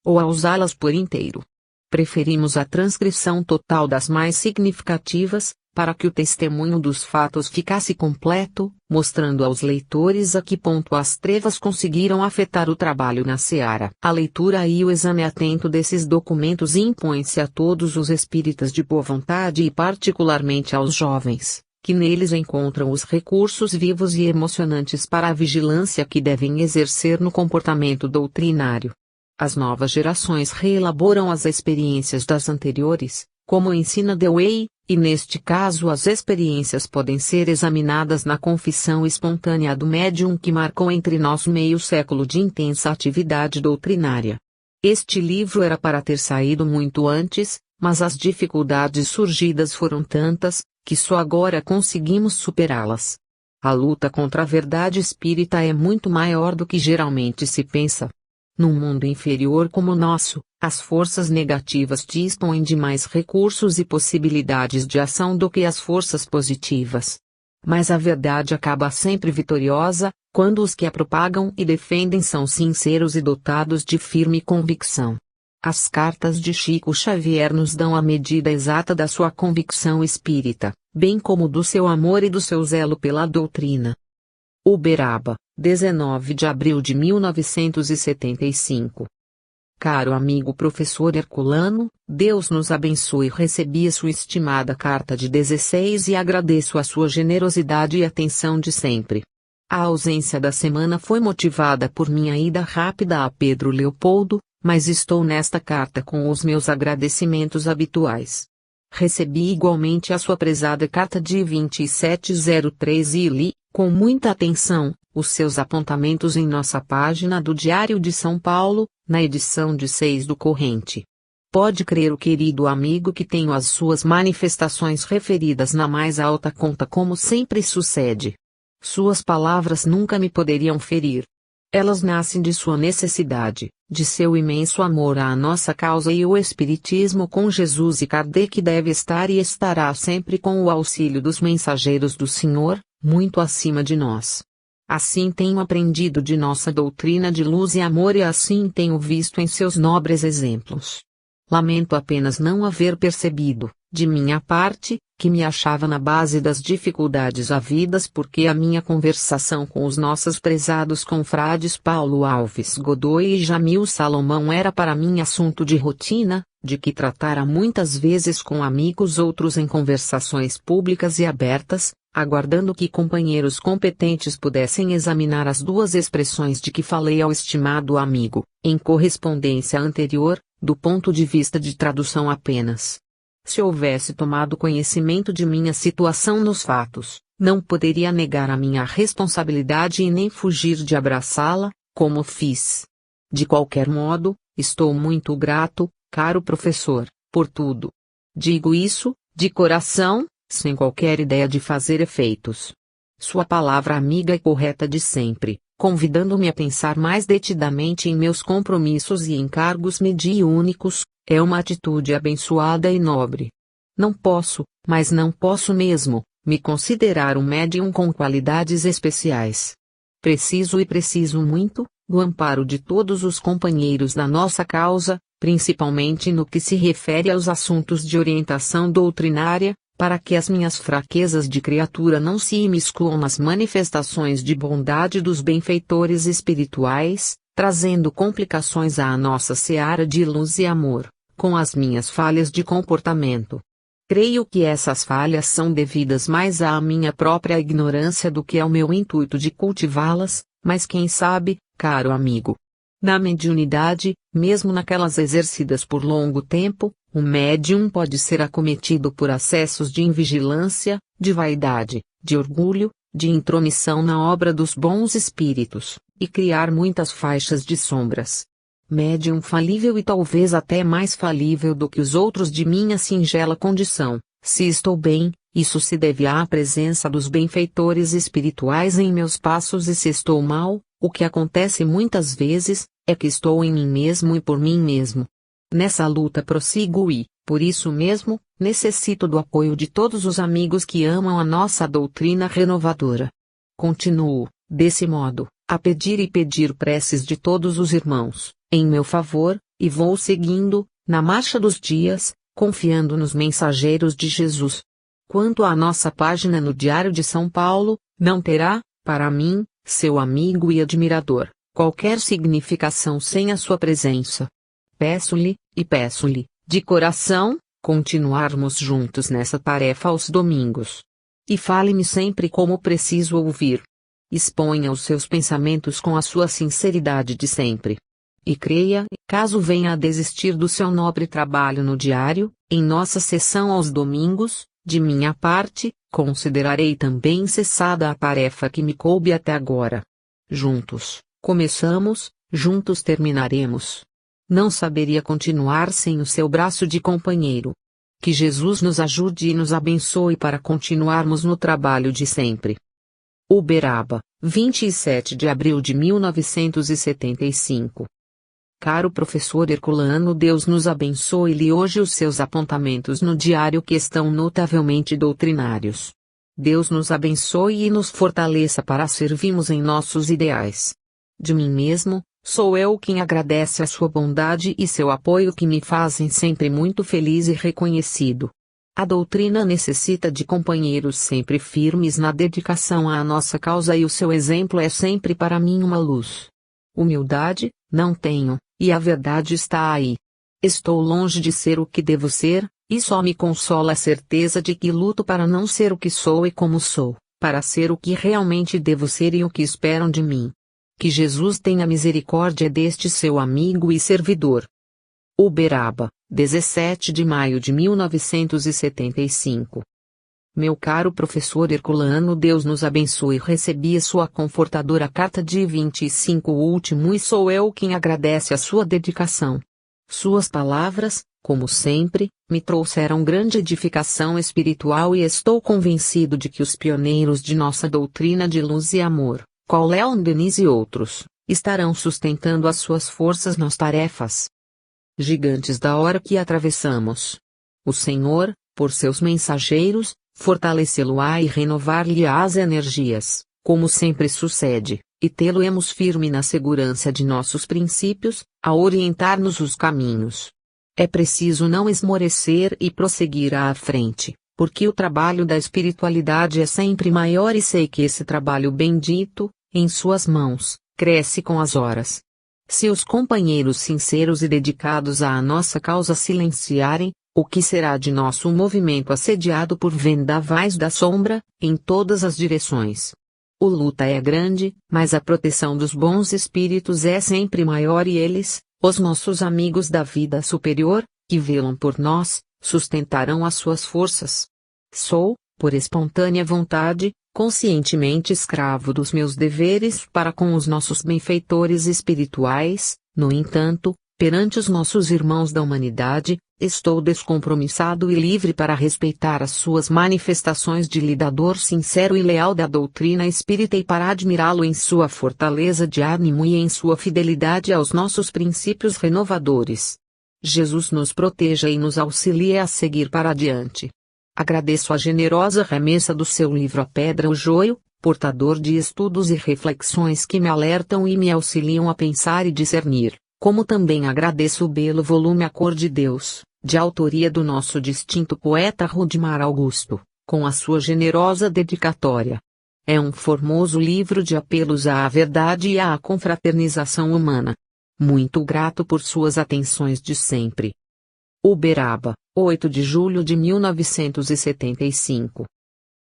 ou a usá-las por inteiro. Preferimos a transcrição total das mais significativas, para que o testemunho dos fatos ficasse completo, mostrando aos leitores a que ponto as trevas conseguiram afetar o trabalho na seara. A leitura e o exame atento desses documentos impõe-se a todos os espíritas de boa vontade e particularmente aos jovens, que neles encontram os recursos vivos e emocionantes para a vigilância que devem exercer no comportamento doutrinário. As novas gerações reelaboram as experiências das anteriores, como ensina Dewey, e neste caso as experiências podem ser examinadas na confissão espontânea do médium que marcou entre nós meio século de intensa atividade doutrinária. Este livro era para ter saído muito antes, mas as dificuldades surgidas foram tantas, que só agora conseguimos superá-las. A luta contra a verdade espírita é muito maior do que geralmente se pensa. Num mundo inferior como o nosso, as forças negativas dispõem de mais recursos e possibilidades de ação do que as forças positivas. Mas a verdade acaba sempre vitoriosa, quando os que a propagam e defendem são sinceros e dotados de firme convicção. As cartas de Chico Xavier nos dão a medida exata da sua convicção espírita, bem como do seu amor e do seu zelo pela doutrina. Uberaba, 19 de abril de 1975. Caro amigo professor Herculano, Deus nos abençoe. Recebi a sua estimada carta de 16 e agradeço a sua generosidade e atenção de sempre. A ausência da semana foi motivada por minha ida rápida a Pedro Leopoldo, mas estou nesta carta com os meus agradecimentos habituais. Recebi igualmente a sua prezada carta de 2703 e li, com muita atenção, os seus apontamentos em nossa página do Diário de São Paulo, na edição de 6 do corrente. Pode crer o querido amigo que tenho as suas manifestações referidas na mais alta conta como sempre sucede. Suas palavras nunca me poderiam ferir. Elas nascem de sua necessidade, de seu imenso amor à nossa causa e o Espiritismo com Jesus e Kardec deve estar e estará sempre com o auxílio dos mensageiros do Senhor, muito acima de nós. Assim tenho aprendido de nossa doutrina de luz e amor e assim tenho visto em seus nobres exemplos. Lamento apenas não haver percebido, de minha parte, que me achava na base das dificuldades havidas porque a minha conversação com os nossos prezados confrades Paulo Alves Godoy e Jamil Salomão era para mim assunto de rotina, de que tratara muitas vezes com amigos outros em conversações públicas e abertas, aguardando que companheiros competentes pudessem examinar as duas expressões de que falei ao estimado amigo, em correspondência anterior, do ponto de vista de tradução apenas. Se houvesse tomado conhecimento de minha situação nos fatos, não poderia negar a minha responsabilidade e nem fugir de abraçá-la, como fiz. De qualquer modo, estou muito grato, caro professor, por tudo. Digo isso, de coração, sem qualquer ideia de fazer efeitos. Sua palavra amiga e correta de sempre, convidando-me a pensar mais detidamente em meus compromissos e encargos mediúnicos, é uma atitude abençoada e nobre. Não posso, mas não posso mesmo, me considerar um médium com qualidades especiais. Preciso muito, do amparo de todos os companheiros da nossa causa, principalmente no que se refere aos assuntos de orientação doutrinária, para que as minhas fraquezas de criatura não se imiscuam nas manifestações de bondade dos benfeitores espirituais, trazendo complicações à nossa seara de luz e amor, com as minhas falhas de comportamento. Creio que essas falhas são devidas mais à minha própria ignorância do que ao meu intuito de cultivá-las, mas quem sabe, caro amigo. Na mediunidade, mesmo naquelas exercidas por longo tempo, o médium pode ser acometido por acessos de invigilância, de vaidade, de orgulho, de intromissão na obra dos bons espíritos, e criar muitas faixas de sombras. Médium falível e talvez até mais falível do que os outros de minha singela condição, se estou bem, isso se deve à presença dos benfeitores espirituais em meus passos e se estou mal, o que acontece muitas vezes, é que estou em mim mesmo e por mim mesmo. Nessa luta prossigo e, por isso mesmo, necessito do apoio de todos os amigos que amam a nossa doutrina renovadora. Continuo, desse modo, a pedir preces de todos os irmãos, em meu favor, e vou seguindo, na marcha dos dias, confiando nos mensageiros de Jesus. Quanto à nossa página no Diário de São Paulo, não terá, para mim, seu amigo e admirador, qualquer significação sem a sua presença. Peço-lhe, de coração, continuarmos juntos nessa tarefa aos domingos. E fale-me sempre como preciso ouvir. Exponha os seus pensamentos com a sua sinceridade de sempre. E creia, caso venha a desistir do seu nobre trabalho no diário, em nossa sessão aos domingos, de minha parte, considerarei também cessada a tarefa que me coube até agora. Juntos começamos, juntos terminaremos. Não saberia continuar sem o seu braço de companheiro. Que Jesus nos ajude e nos abençoe para continuarmos no trabalho de sempre. Uberaba, 27 de abril de 1975. Caro professor Herculano, Deus nos abençoe-lhe hoje os seus apontamentos no diário que estão notavelmente doutrinários. Deus nos abençoe e nos fortaleça para servirmos em nossos ideais. De mim mesmo, sou eu quem agradece a sua bondade e seu apoio que me fazem sempre muito feliz e reconhecido. A doutrina necessita de companheiros sempre firmes na dedicação à nossa causa e o seu exemplo é sempre para mim uma luz. Humildade, não tenho, e a verdade está aí. Estou longe de ser o que devo ser, e só me consola a certeza de que luto para não ser o que sou e como sou, para ser o que realmente devo ser e o que esperam de mim. Que Jesus tenha misericórdia deste seu amigo e servidor. Uberaba, 17 de maio de 1975. Meu caro professor Herculano, Deus nos abençoe. Recebi a sua confortadora carta de 25 último e sou eu quem agradece a sua dedicação. Suas palavras, como sempre, me trouxeram grande edificação espiritual e estou convencido de que os pioneiros de nossa doutrina de luz e amor, qual Leon Denis e outros, estarão sustentando as suas forças nas tarefas gigantes da hora que atravessamos. O Senhor, por seus mensageiros, fortalecê-lo-á e renovar-lhe as energias, como sempre sucede, e tê-lo-emos firme na segurança de nossos princípios, a orientar-nos os caminhos. É preciso não esmorecer e prosseguir à frente, porque o trabalho da espiritualidade é sempre maior e sei que esse trabalho bendito, em suas mãos, cresce com as horas. Se os companheiros sinceros e dedicados à nossa causa silenciarem, o que será de nosso movimento assediado por vendavais da sombra, em todas as direções? O luta é grande, mas a proteção dos bons espíritos é sempre maior e eles, os nossos amigos da vida superior, que velam por nós, sustentarão as suas forças. Sou, por espontânea vontade, conscientemente escravo dos meus deveres para com os nossos benfeitores espirituais, no entanto, perante os nossos irmãos da humanidade, estou descompromissado e livre para respeitar as suas manifestações de lidador sincero e leal da doutrina espírita e para admirá-lo em sua fortaleza de ânimo e em sua fidelidade aos nossos princípios renovadores. Jesus nos proteja e nos auxilie a seguir para adiante. Agradeço a generosa remessa do seu livro A Pedra o Joio, portador de estudos e reflexões que me alertam e me auxiliam a pensar e discernir, como também agradeço o belo volume A Cor de Deus, de autoria do nosso distinto poeta Rudimar Augusto, com a sua generosa dedicatória. É um formoso livro de apelos à verdade e à confraternização humana. Muito grato por suas atenções de sempre. Uberaba, 8 de julho de 1975.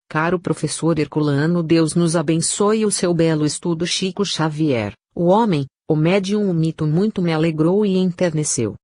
Caro professor Herculano, Deus nos abençoe o seu belo estudo. Chico Xavier, o homem, o médium, o mito muito me alegrou e enterneceu.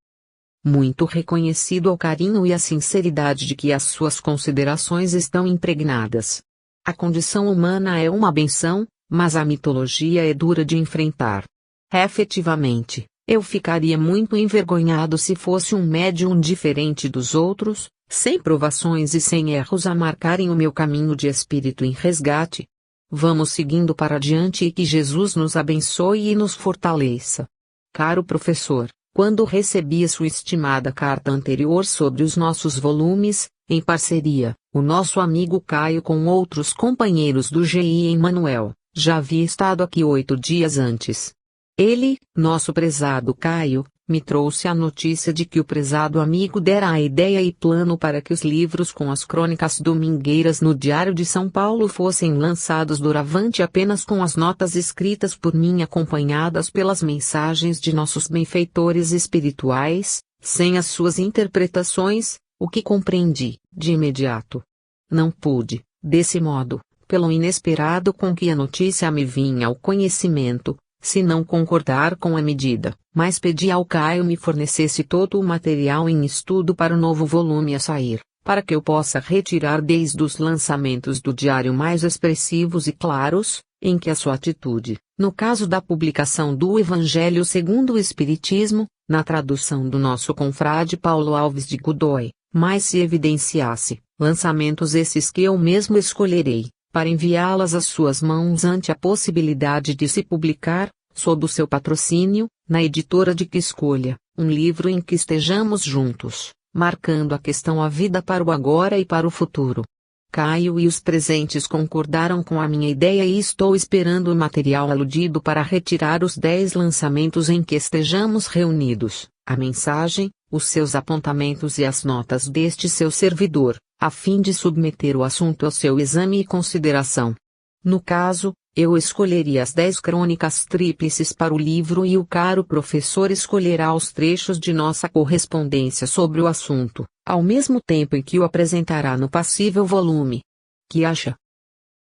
Muito reconhecido ao carinho e à sinceridade de que as suas considerações estão impregnadas. A condição humana é uma benção, mas a mitologia é dura de enfrentar. Efetivamente, eu ficaria muito envergonhado se fosse um médium diferente dos outros, sem provações e sem erros a marcarem o meu caminho de espírito em resgate. Vamos seguindo para adiante e que Jesus nos abençoe e nos fortaleça. Caro professor, quando recebi a sua estimada carta anterior sobre os nossos volumes, em parceria, o nosso amigo Caio com outros companheiros do GI Emmanuel, já havia estado aqui 8 dias antes. Ele, nosso prezado Caio, me trouxe a notícia de que o prezado amigo dera a ideia e plano para que os livros com as crônicas domingueiras no Diário de São Paulo fossem lançados doravante apenas com as notas escritas por mim acompanhadas pelas mensagens de nossos benfeitores espirituais, sem as suas interpretações, o que compreendi, de imediato. Não pude, desse modo, pelo inesperado com que a notícia me vinha ao conhecimento, se não concordar com a medida, mas pedi ao Caio me fornecesse todo o material em estudo para o novo volume a sair, para que eu possa retirar desde os lançamentos do diário mais expressivos e claros, em que a sua atitude, no caso da publicação do Evangelho segundo o Espiritismo, na tradução do nosso confrade Paulo Alves de Godoy, mais se evidenciasse, lançamentos esses que eu mesmo escolherei, para enviá-las às suas mãos ante a possibilidade de se publicar, sob o seu patrocínio, na editora de que escolha, um livro em que estejamos juntos, marcando a questão a vida para o agora e para o futuro. Caio e os presentes concordaram com a minha ideia e estou esperando o material aludido para retirar os 10 lançamentos em que estejamos reunidos, a mensagem, os seus apontamentos e as notas deste seu servidor, a fim de submeter o assunto ao seu exame e consideração. No caso, eu escolheria as 10 crônicas tríplices para o livro e o caro professor escolherá os trechos de nossa correspondência sobre o assunto, ao mesmo tempo em que o apresentará no passível volume. Que acha?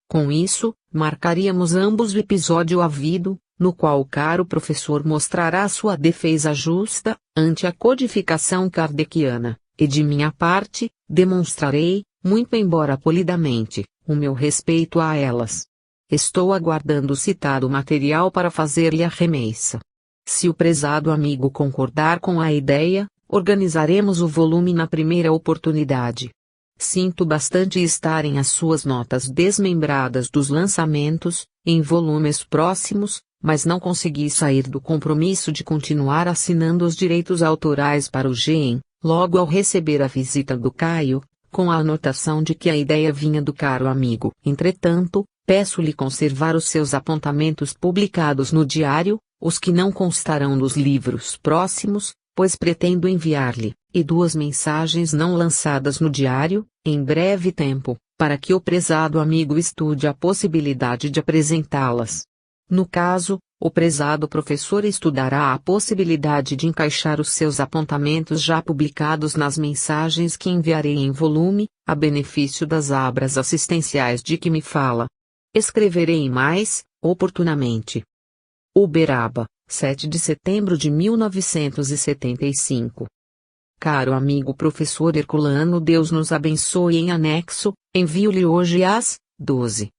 Com isso, marcaríamos ambos o episódio havido, no qual o caro professor mostrará sua defesa justa, ante a codificação kardeciana, e de minha parte, demonstrarei, muito embora polidamente, o meu respeito a elas. Estou aguardando o citado material para fazer-lhe a remessa. Se o prezado amigo concordar com a ideia, organizaremos o volume na primeira oportunidade. Sinto bastante estar em as suas notas desmembradas dos lançamentos, em volumes próximos, mas não consegui sair do compromisso de continuar assinando os direitos autorais para o GEM, logo ao receber a visita do Caio, com a anotação de que a ideia vinha do caro amigo. Entretanto, peço-lhe conservar os seus apontamentos publicados no diário, os que não constarão nos livros próximos, pois pretendo enviar-lhe, e 2 mensagens não lançadas no diário, em breve tempo, para que o prezado amigo estude a possibilidade de apresentá-las. No caso, o prezado professor estudará a possibilidade de encaixar os seus apontamentos já publicados nas mensagens que enviarei em volume, a benefício das obras assistenciais de que me fala. Escreverei mais, oportunamente. Uberaba, 7 de setembro de 1975. Caro amigo professor Herculano, Deus nos abençoe. Em anexo, envio-lhe hoje as 12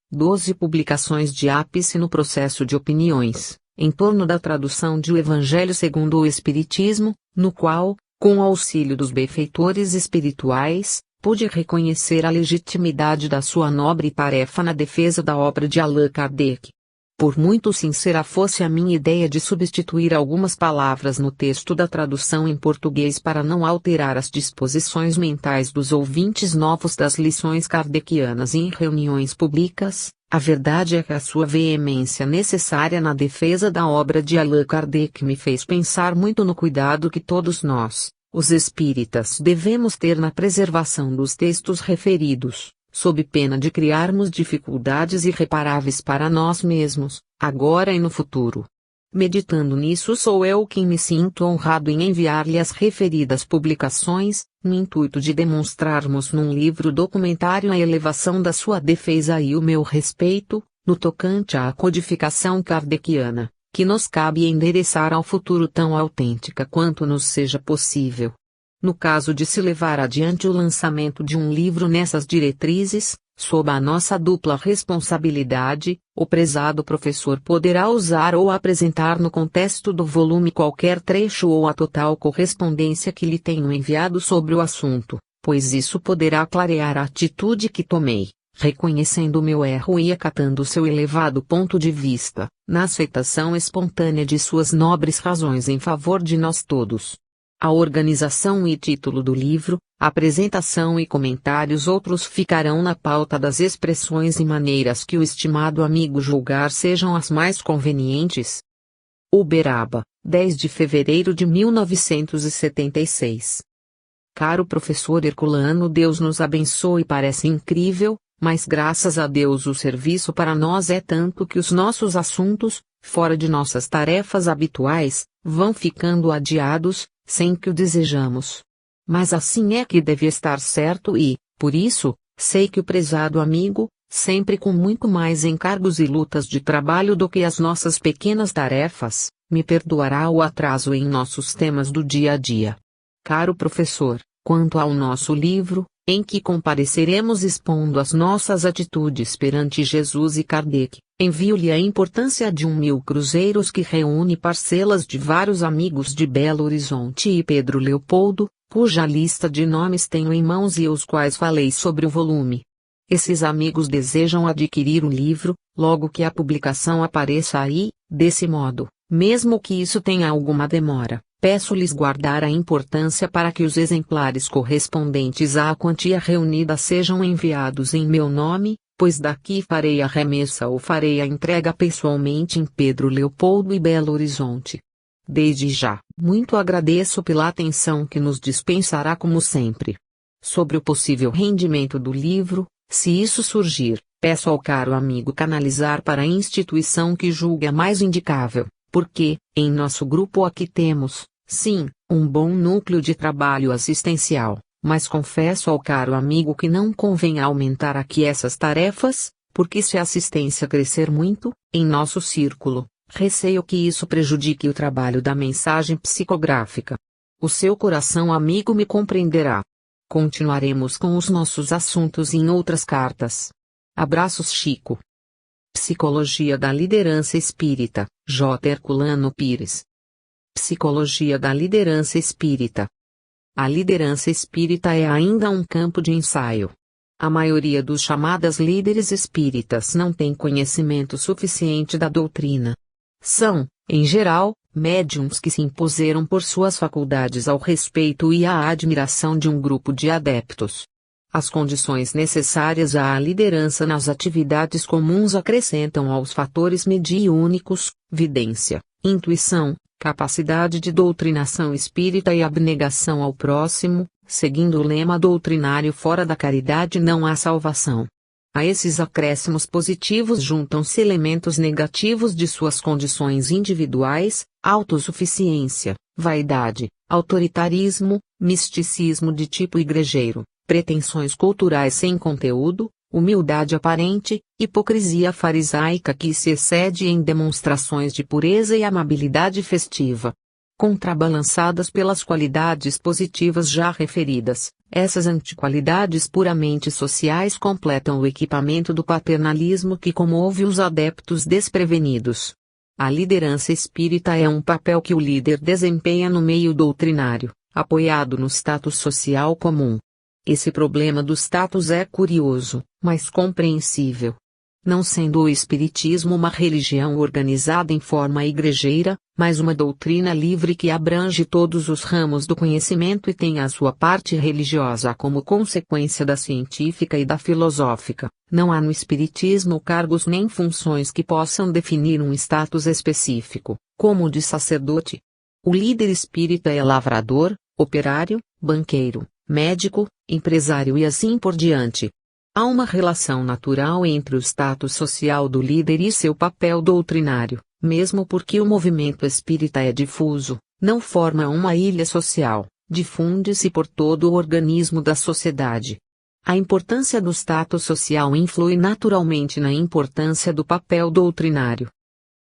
publicações de ápice no processo de opiniões, em torno da tradução de O Evangelho segundo o Espiritismo, no qual, com o auxílio dos benfeitores espirituais, pude reconhecer a legitimidade da sua nobre tarefa na defesa da obra de Allan Kardec. Por muito sincera fosse a minha ideia de substituir algumas palavras no texto da tradução em português para não alterar as disposições mentais dos ouvintes novos das lições kardecianas em reuniões públicas, a verdade é que a sua veemência necessária na defesa da obra de Allan Kardec me fez pensar muito no cuidado que todos nós, os espíritas, devemos ter na preservação dos textos referidos, sob pena de criarmos dificuldades irreparáveis para nós mesmos, agora e no futuro. Meditando nisso, sou eu quem me sinto honrado em enviar-lhe as referidas publicações, no intuito de demonstrarmos num livro documentário a elevação da sua defesa e o meu respeito, no tocante à codificação kardeciana, que nos cabe endereçar ao futuro tão autêntica quanto nos seja possível. No caso de se levar adiante o lançamento de um livro nessas diretrizes, sob a nossa dupla responsabilidade, o prezado professor poderá usar ou apresentar no contexto do volume qualquer trecho ou a total correspondência que lhe tenho enviado sobre o assunto, pois isso poderá clarear a atitude que tomei, reconhecendo o meu erro e acatando seu elevado ponto de vista, na aceitação espontânea de suas nobres razões em favor de nós todos. A organização e título do livro, apresentação e comentários outros ficarão na pauta das expressões e maneiras que o estimado amigo julgar sejam as mais convenientes. Uberaba, 10 de fevereiro de 1976. Caro professor Herculano, Deus nos abençoe. Parece incrível, mas graças a Deus o serviço para nós é tanto que os nossos assuntos, fora de nossas tarefas habituais, vão ficando adiados, sem que o desejamos. Mas assim é que deve estar certo e, por isso, sei que o prezado amigo, sempre com muito mais encargos e lutas de trabalho do que as nossas pequenas tarefas, me perdoará o atraso em nossos temas do dia a dia. Caro professor, quanto ao nosso livro, em que compareceremos expondo as nossas atitudes perante Jesus e Kardec, envio-lhe a importância de 1.000 cruzeiros que reúne parcelas de vários amigos de Belo Horizonte e Pedro Leopoldo, cuja lista de nomes tenho em mãos e os quais falei sobre o volume. Esses amigos desejam adquirir o livro, logo que a publicação apareça aí, desse modo, mesmo que isso tenha alguma demora. Peço-lhes guardar a importância para que os exemplares correspondentes à quantia reunida sejam enviados em meu nome, pois daqui farei a remessa ou farei a entrega pessoalmente em Pedro Leopoldo e Belo Horizonte. Desde já, muito agradeço pela atenção que nos dispensará como sempre. Sobre o possível rendimento do livro, se isso surgir, peço ao caro amigo canalizar para a instituição que julgue a mais indicável. Porque, em nosso grupo aqui temos, sim, um bom núcleo de trabalho assistencial, mas confesso ao caro amigo que não convém aumentar aqui essas tarefas, porque se a assistência crescer muito, em nosso círculo, receio que isso prejudique o trabalho da mensagem psicográfica. O seu coração amigo me compreenderá. Continuaremos com os nossos assuntos em outras cartas. Abraços, Chico. Psicologia da Liderança Espírita, J. Herculano Pires. Psicologia da Liderança Espírita. A liderança espírita é ainda um campo de ensaio. A maioria dos chamados líderes espíritas não tem conhecimento suficiente da doutrina. São, em geral, médiuns que se impuseram por suas faculdades ao respeito e à admiração de um grupo de adeptos. As condições necessárias à liderança nas atividades comuns acrescentam aos fatores mediúnicos, vidência, intuição, capacidade de doutrinação espírita e abnegação ao próximo, seguindo o lema doutrinário: fora da caridade não há salvação. A esses acréscimos positivos juntam-se elementos negativos de suas condições individuais: autossuficiência, vaidade, autoritarismo, misticismo de tipo igrejeiro, pretensões culturais sem conteúdo, humildade aparente, hipocrisia farisaica que se excede em demonstrações de pureza e amabilidade festiva. Contrabalançadas pelas qualidades positivas já referidas, essas antiqualidades puramente sociais completam o equipamento do paternalismo que comove os adeptos desprevenidos. A liderança espírita é um papel que o líder desempenha no meio doutrinário, apoiado no status social comum. Esse problema do status é curioso, mas compreensível. Não sendo o Espiritismo uma religião organizada em forma igrejeira, mas uma doutrina livre que abrange todos os ramos do conhecimento e tem a sua parte religiosa como consequência da científica e da filosófica, não há no Espiritismo cargos nem funções que possam definir um status específico, como o de sacerdote. O líder espírita é lavrador, operário, banqueiro, médico, empresário e assim por diante. Há uma relação natural entre o status social do líder e seu papel doutrinário, mesmo porque o movimento espírita é difuso, não forma uma ilha social, difunde-se por todo o organismo da sociedade. A importância do status social influi naturalmente na importância do papel doutrinário.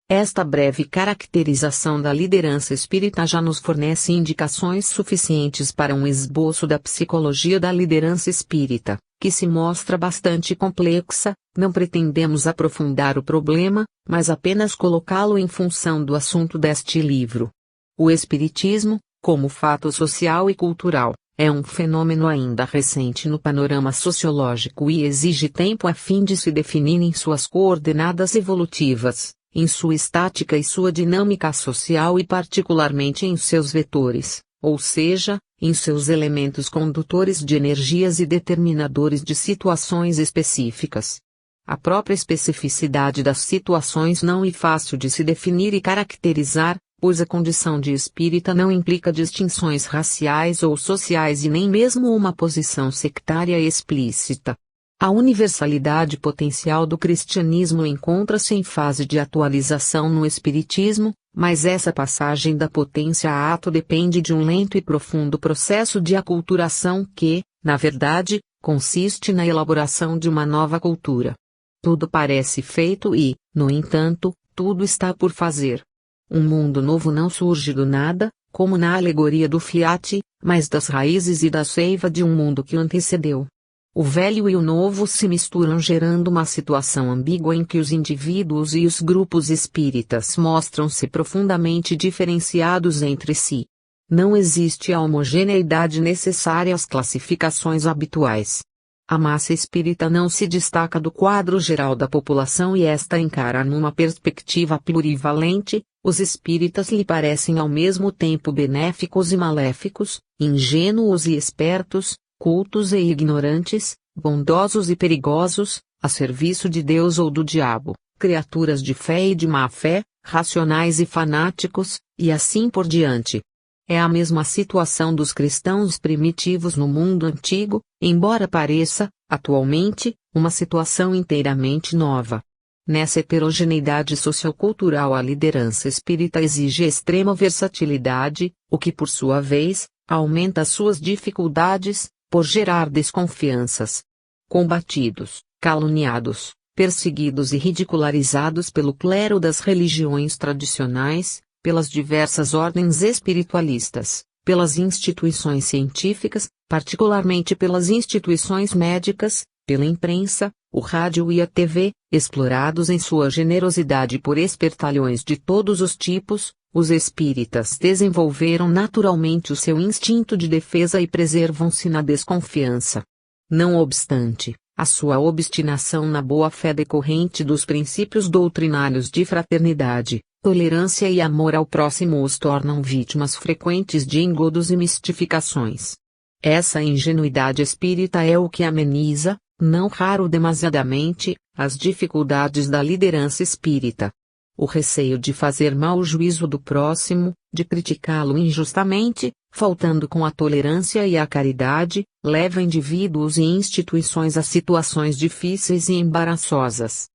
Esta breve caracterização da liderança espírita já nos fornece indicações suficientes para um esboço da psicologia da liderança espírita, que se mostra bastante complexa. Não pretendemos aprofundar o problema, mas apenas colocá-lo em função do assunto deste livro. O espiritismo, como fato social e cultural, é um fenômeno ainda recente no panorama sociológico e exige tempo a fim de se definir em suas coordenadas evolutivas, em sua estática e sua dinâmica social e particularmente em seus vetores, ou seja, em seus elementos condutores de energias e determinadores de situações específicas. a própria especificidade das situações não é fácil de se definir e caracterizar, pois a condição de espírita não implica distinções raciais ou sociais e nem mesmo uma posição sectária explícita. A universalidade potencial do cristianismo encontra-se em fase de atualização no espiritismo, mas essa passagem da potência a ato depende de um lento e profundo processo de aculturação que, na verdade, consiste na elaboração de uma nova cultura. Tudo parece feito e, no entanto, tudo está por fazer. Um mundo novo não surge do nada, como na alegoria do Fiat, mas das raízes e da seiva de um mundo que o antecedeu. O velho e o novo se misturam gerando uma situação ambígua em que os indivíduos e os grupos espíritas mostram-se profundamente diferenciados entre si. Não existe a homogeneidade necessária às classificações habituais. A massa espírita não se destaca do quadro geral da população e esta encara numa perspectiva plurivalente. Os espíritas lhe parecem ao mesmo tempo benéficos e maléficos, ingênuos e espertos, cultos e ignorantes, bondosos e perigosos, a serviço de Deus ou do diabo, criaturas de fé e de má fé, racionais e fanáticos, e assim por diante. É a mesma situação dos cristãos primitivos no mundo antigo, embora pareça, atualmente, uma situação inteiramente nova. Nessa heterogeneidade sociocultural a liderança espírita exige extrema versatilidade, o que por sua vez, aumenta suas dificuldades, por gerar desconfianças. Combatidos, caluniados, perseguidos e ridicularizados pelo clero das religiões tradicionais, pelas diversas ordens espiritualistas, pelas instituições científicas, particularmente pelas instituições médicas, pela imprensa, o rádio e a TV, explorados em sua generosidade por espertalhões de todos os tipos, os espíritas desenvolveram naturalmente o seu instinto de defesa e preservam-se na desconfiança. Não obstante, a sua obstinação na boa-fé decorrente dos princípios doutrinários de fraternidade, tolerância e amor ao próximo os tornam vítimas frequentes de engodos e mistificações. Essa ingenuidade espírita é o que ameniza, não raro demasiadamente, as dificuldades da liderança espírita. O receio de fazer mau juízo do próximo, de criticá-lo injustamente, faltando com a tolerância e a caridade, leva indivíduos e instituições a situações difíceis e embaraçosas.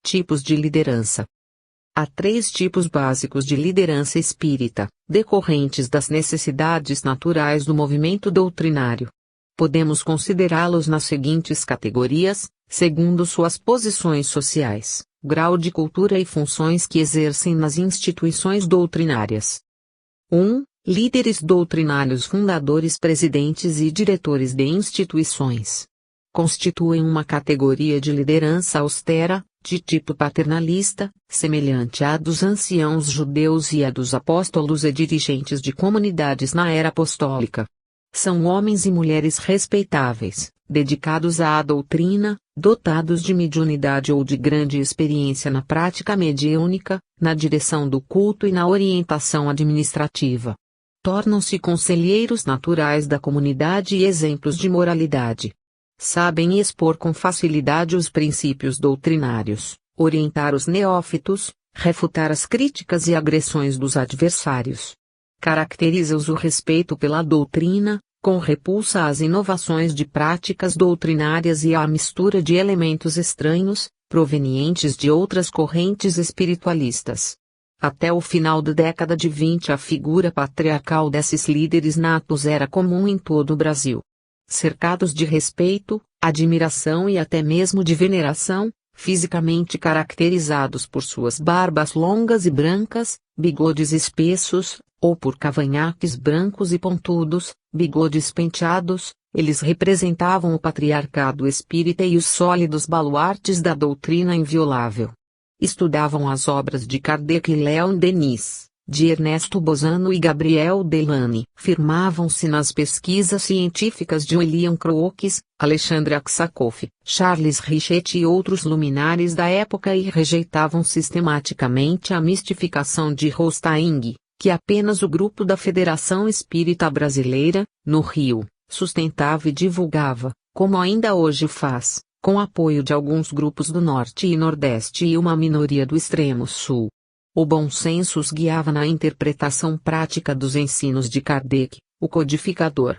Tipos de liderança. Há 3 tipos básicos de liderança espírita, decorrentes das necessidades naturais do movimento doutrinário. Podemos considerá-los nas seguintes categorias, segundo suas posições sociais, grau de cultura e funções que exercem nas instituições doutrinárias. 1. Líderes doutrinários fundadores, presidentes e diretores de instituições. Constituem uma categoria de liderança austera, de tipo paternalista, semelhante à dos anciãos judeus e à dos apóstolos e dirigentes de comunidades na era apostólica. São homens e mulheres respeitáveis, dedicados à doutrina, dotados de mediunidade ou de grande experiência na prática mediúnica, na direção do culto e na orientação administrativa. Tornam-se conselheiros naturais da comunidade e exemplos de moralidade. Sabem expor com facilidade os princípios doutrinários, orientar os neófitos, refutar as críticas e agressões dos adversários. Caracteriza-os o respeito pela doutrina, com repulsa às inovações de práticas doutrinárias e à mistura de elementos estranhos, provenientes de outras correntes espiritualistas. Até o final da década de 20 a figura patriarcal desses líderes natos era comum em todo o Brasil. Cercados de respeito, admiração e até mesmo de veneração, fisicamente caracterizados por suas barbas longas e brancas, bigodes espessos, ou por cavanhaques brancos e pontudos, bigodes penteados, eles representavam o patriarcado espírita e os sólidos baluartes da doutrina inviolável. Estudavam as obras de Kardec e Leon Denis, de Ernesto Bozano e Gabriel Delany. Firmavam-se nas pesquisas científicas de William Crookes, Alexandre Aksakoff, Charles Richet e outros luminares da época e rejeitavam sistematicamente a mistificação de Rostaing, que apenas o grupo da Federação Espírita Brasileira, no Rio, sustentava e divulgava, como ainda hoje faz, com apoio de alguns grupos do Norte e Nordeste e uma minoria do extremo Sul. O bom senso os guiava na interpretação prática dos ensinos de Kardec, o codificador.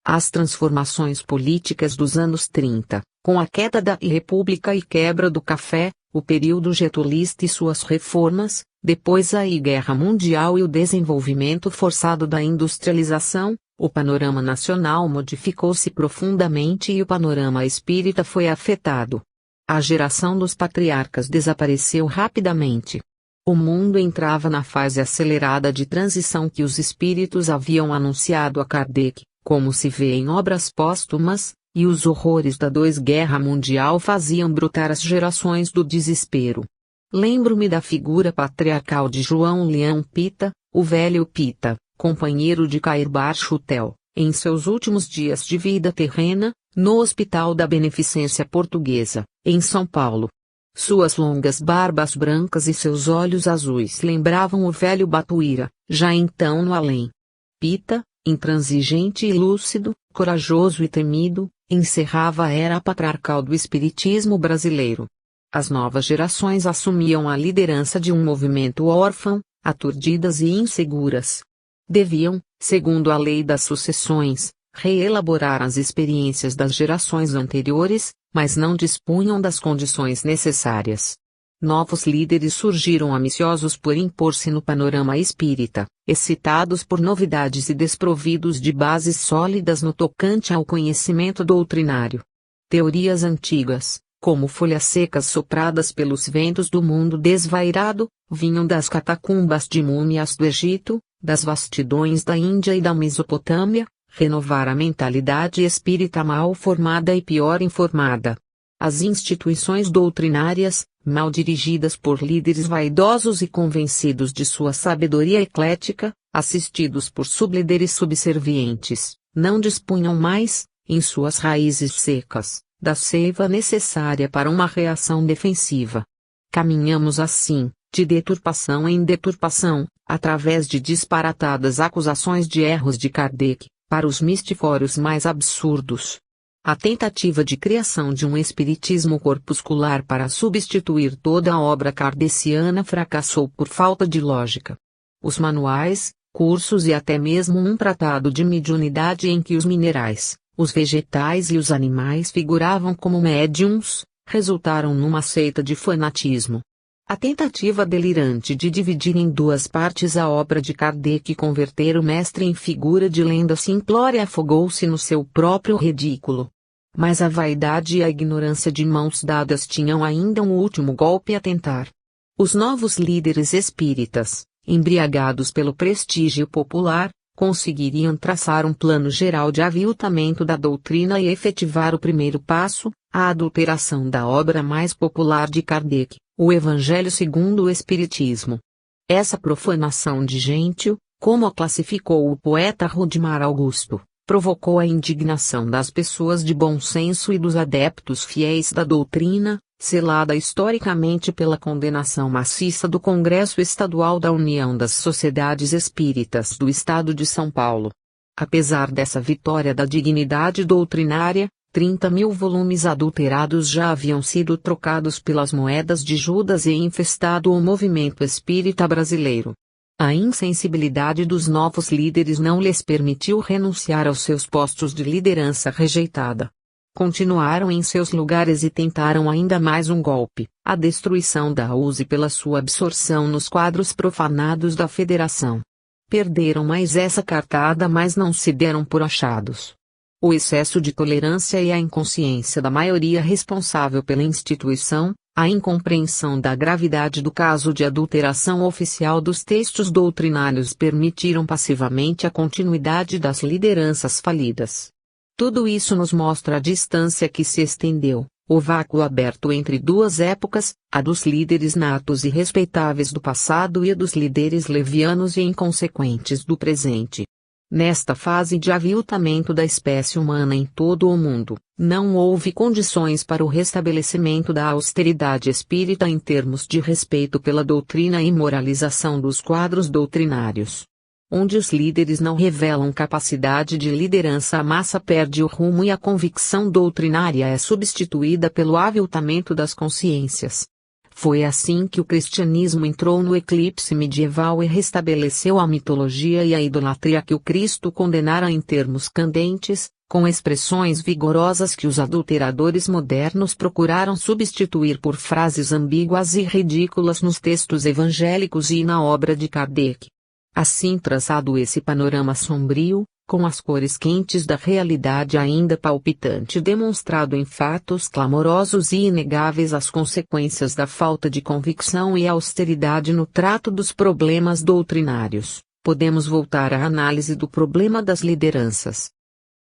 As transformações políticas dos anos 30, com a queda da República e quebra do café, o período getulista e suas reformas, depois a Guerra Mundial e o desenvolvimento forçado da industrialização, o panorama nacional modificou-se profundamente e o panorama espírita foi afetado. A geração dos patriarcas desapareceu rapidamente. O mundo entrava na fase acelerada de transição que os espíritos haviam anunciado a Kardec, como se vê em obras póstumas, e os horrores da Guerra Mundial faziam brotar as gerações do desespero. Lembro-me da figura patriarcal de João Leão Pita, o velho Pita, companheiro de Cairbar Chutel, em seus últimos dias de vida terrena, no Hospital da Beneficência Portuguesa, em São Paulo. Suas longas barbas brancas e seus olhos azuis lembravam o velho Batuíra, já então no além. Pita, intransigente e lúcido, corajoso e temido, encerrava a era patriarcal do espiritismo brasileiro. As novas gerações assumiam a liderança de um movimento órfão, aturdidas e inseguras. Deviam, segundo a lei das sucessões, reelaborar as experiências das gerações anteriores, mas não dispunham das condições necessárias. Novos líderes surgiram ambiciosos por impor-se no panorama espírita, excitados por novidades e desprovidos de bases sólidas no tocante ao conhecimento doutrinário. Teorias antigas, como folhas secas sopradas pelos ventos do mundo desvairado, vinham das catacumbas de múmias do Egito, das vastidões da Índia e da Mesopotâmia, renovar a mentalidade espírita mal formada e pior informada. As instituições doutrinárias, mal dirigidas por líderes vaidosos e convencidos de sua sabedoria eclética, assistidos por sublíderes subservientes, não dispunham mais, em suas raízes secas, da seiva necessária para uma reação defensiva. Caminhamos assim, de deturpação em deturpação, através de disparatadas acusações de erros de Kardec, para os mistifórios mais absurdos. A tentativa de criação de um espiritismo corpuscular para substituir toda a obra kardeciana fracassou por falta de lógica. Os manuais, cursos e até mesmo um tratado de mediunidade em que os minerais, os vegetais e os animais figuravam como médiuns, resultaram numa seita de fanatismo. A tentativa delirante de dividir em duas partes a obra de Kardec e converter o mestre em figura de lenda simplória afogou-se no seu próprio ridículo. Mas a vaidade e a ignorância de mãos dadas tinham ainda um último golpe a tentar. Os novos líderes espíritas, embriagados pelo prestígio popular, conseguiriam traçar um plano geral de aviltamento da doutrina e efetivar o primeiro passo, a adulteração da obra mais popular de Kardec, o Evangelho segundo o Espiritismo. Essa profanação de gentio, como a classificou o poeta Rudimar Augusto, provocou a indignação das pessoas de bom senso e dos adeptos fiéis da doutrina, selada historicamente pela condenação maciça do Congresso Estadual da União das Sociedades Espíritas do Estado de São Paulo. Apesar dessa vitória da dignidade doutrinária, 30.000 volumes adulterados já haviam sido trocados pelas moedas de Judas e infestado o movimento espírita brasileiro. A insensibilidade dos novos líderes não lhes permitiu renunciar aos seus postos de liderança rejeitada. Continuaram em seus lugares e tentaram ainda mais um golpe, a destruição da USE pela sua absorção nos quadros profanados da Federação. Perderam mais essa cartada, mas não se deram por achados. O excesso de tolerância e a inconsciência da maioria responsável pela instituição, a incompreensão da gravidade do caso de adulteração oficial dos textos doutrinários permitiram passivamente a continuidade das lideranças falidas. Tudo isso nos mostra a distância que se estendeu, o vácuo aberto entre duas épocas, a dos líderes natos e respeitáveis do passado e a dos líderes levianos e inconsequentes do presente. Nesta fase de aviltamento da espécie humana em todo o mundo, não houve condições para o restabelecimento da austeridade espírita em termos de respeito pela doutrina e moralização dos quadros doutrinários. Onde os líderes não revelam capacidade de liderança, a massa perde o rumo e a convicção doutrinária é substituída pelo aviltamento das consciências. Foi assim que o cristianismo entrou no eclipse medieval e restabeleceu a mitologia e a idolatria que o Cristo condenara em termos candentes, com expressões vigorosas que os adulteradores modernos procuraram substituir por frases ambíguas e ridículas nos textos evangélicos e na obra de Kardec. Assim traçado esse panorama sombrio, com as cores quentes da realidade ainda palpitante demonstrado em fatos clamorosos e inegáveis, as consequências da falta de convicção e austeridade no trato dos problemas doutrinários, podemos voltar à análise do problema das lideranças.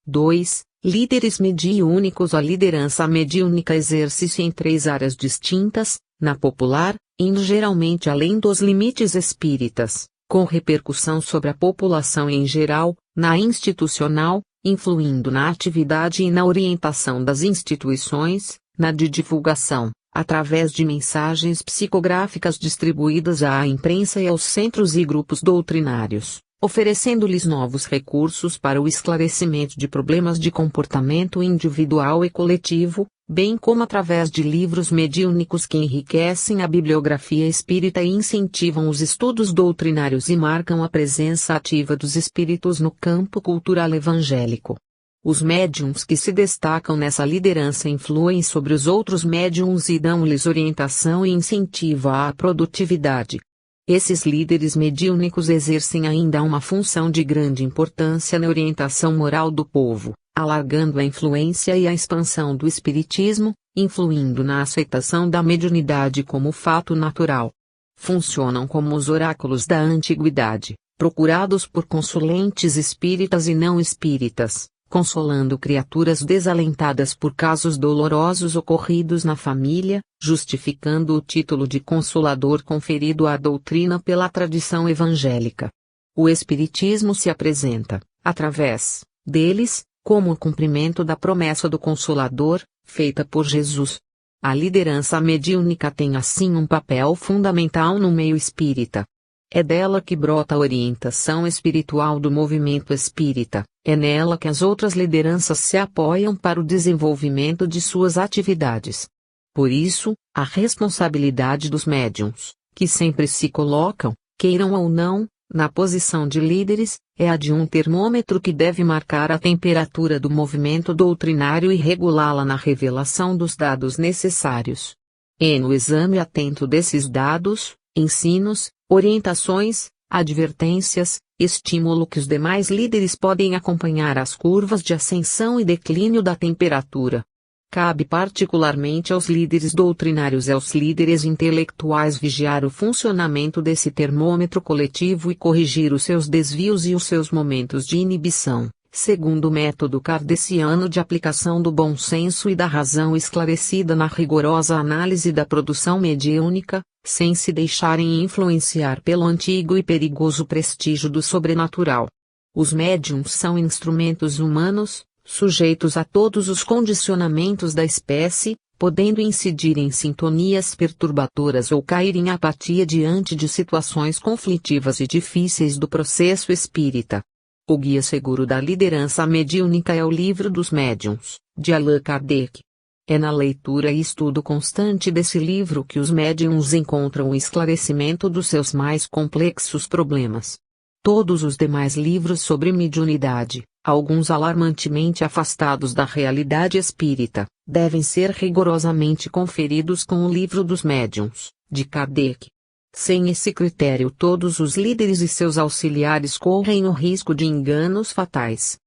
2. Líderes mediúnicos. A liderança mediúnica exerce-se em 3 áreas distintas: na popular, indo geralmente além dos limites espíritas, com repercussão sobre a população em geral; na institucional, influindo na atividade e na orientação das instituições; na de divulgação, através de mensagens psicográficas distribuídas à imprensa e aos centros e grupos doutrinários, oferecendo-lhes novos recursos para o esclarecimento de problemas de comportamento individual e coletivo, bem como através de livros mediúnicos que enriquecem a bibliografia espírita e incentivam os estudos doutrinários e marcam a presença ativa dos espíritos no campo cultural evangélico. Os médiuns que se destacam nessa liderança influem sobre os outros médiuns e dão-lhes orientação e incentivo à produtividade. Esses líderes mediúnicos exercem ainda uma função de grande importância na orientação moral do povo, alargando a influência e a expansão do espiritismo, influindo na aceitação da mediunidade como fato natural. Funcionam como os oráculos da antiguidade, procurados por consulentes espíritas e não espíritas, consolando criaturas desalentadas por casos dolorosos ocorridos na família, justificando o título de consolador conferido à doutrina pela tradição evangélica. O Espiritismo se apresenta, através deles, como o cumprimento da promessa do Consolador, feita por Jesus. A liderança mediúnica tem assim um papel fundamental no meio espírita. É dela que brota a orientação espiritual do movimento espírita, é nela que as outras lideranças se apoiam para o desenvolvimento de suas atividades. Por isso, a responsabilidade dos médiuns, que sempre se colocam, queiram ou não, na posição de líderes, é a de um termômetro que deve marcar a temperatura do movimento doutrinário e regulá-la na revelação dos dados necessários. E no exame atento desses dados, ensinos, orientações, advertências, estímulo que os demais líderes podem acompanhar as curvas de ascensão e declínio da temperatura. Cabe particularmente aos líderes doutrinários e aos líderes intelectuais vigiar o funcionamento desse termômetro coletivo e corrigir os seus desvios e os seus momentos de inibição, segundo o método kardeciano de aplicação do bom senso e da razão esclarecida na rigorosa análise da produção mediúnica, sem se deixarem influenciar pelo antigo e perigoso prestígio do sobrenatural. Os médiuns são instrumentos humanos, sujeitos a todos os condicionamentos da espécie, podendo incidir em sintonias perturbadoras ou cair em apatia diante de situações conflitivas e difíceis do processo espírita. O guia seguro da liderança mediúnica é o Livro dos Médiuns, de Allan Kardec. É na leitura e estudo constante desse livro que os médiuns encontram o esclarecimento dos seus mais complexos problemas. Todos os demais livros sobre mediunidade, alguns alarmantemente afastados da realidade espírita, devem ser rigorosamente conferidos com o Livro dos Médiuns, de Kardec. Sem esse critério, todos os líderes e seus auxiliares correm o risco de enganos fatais.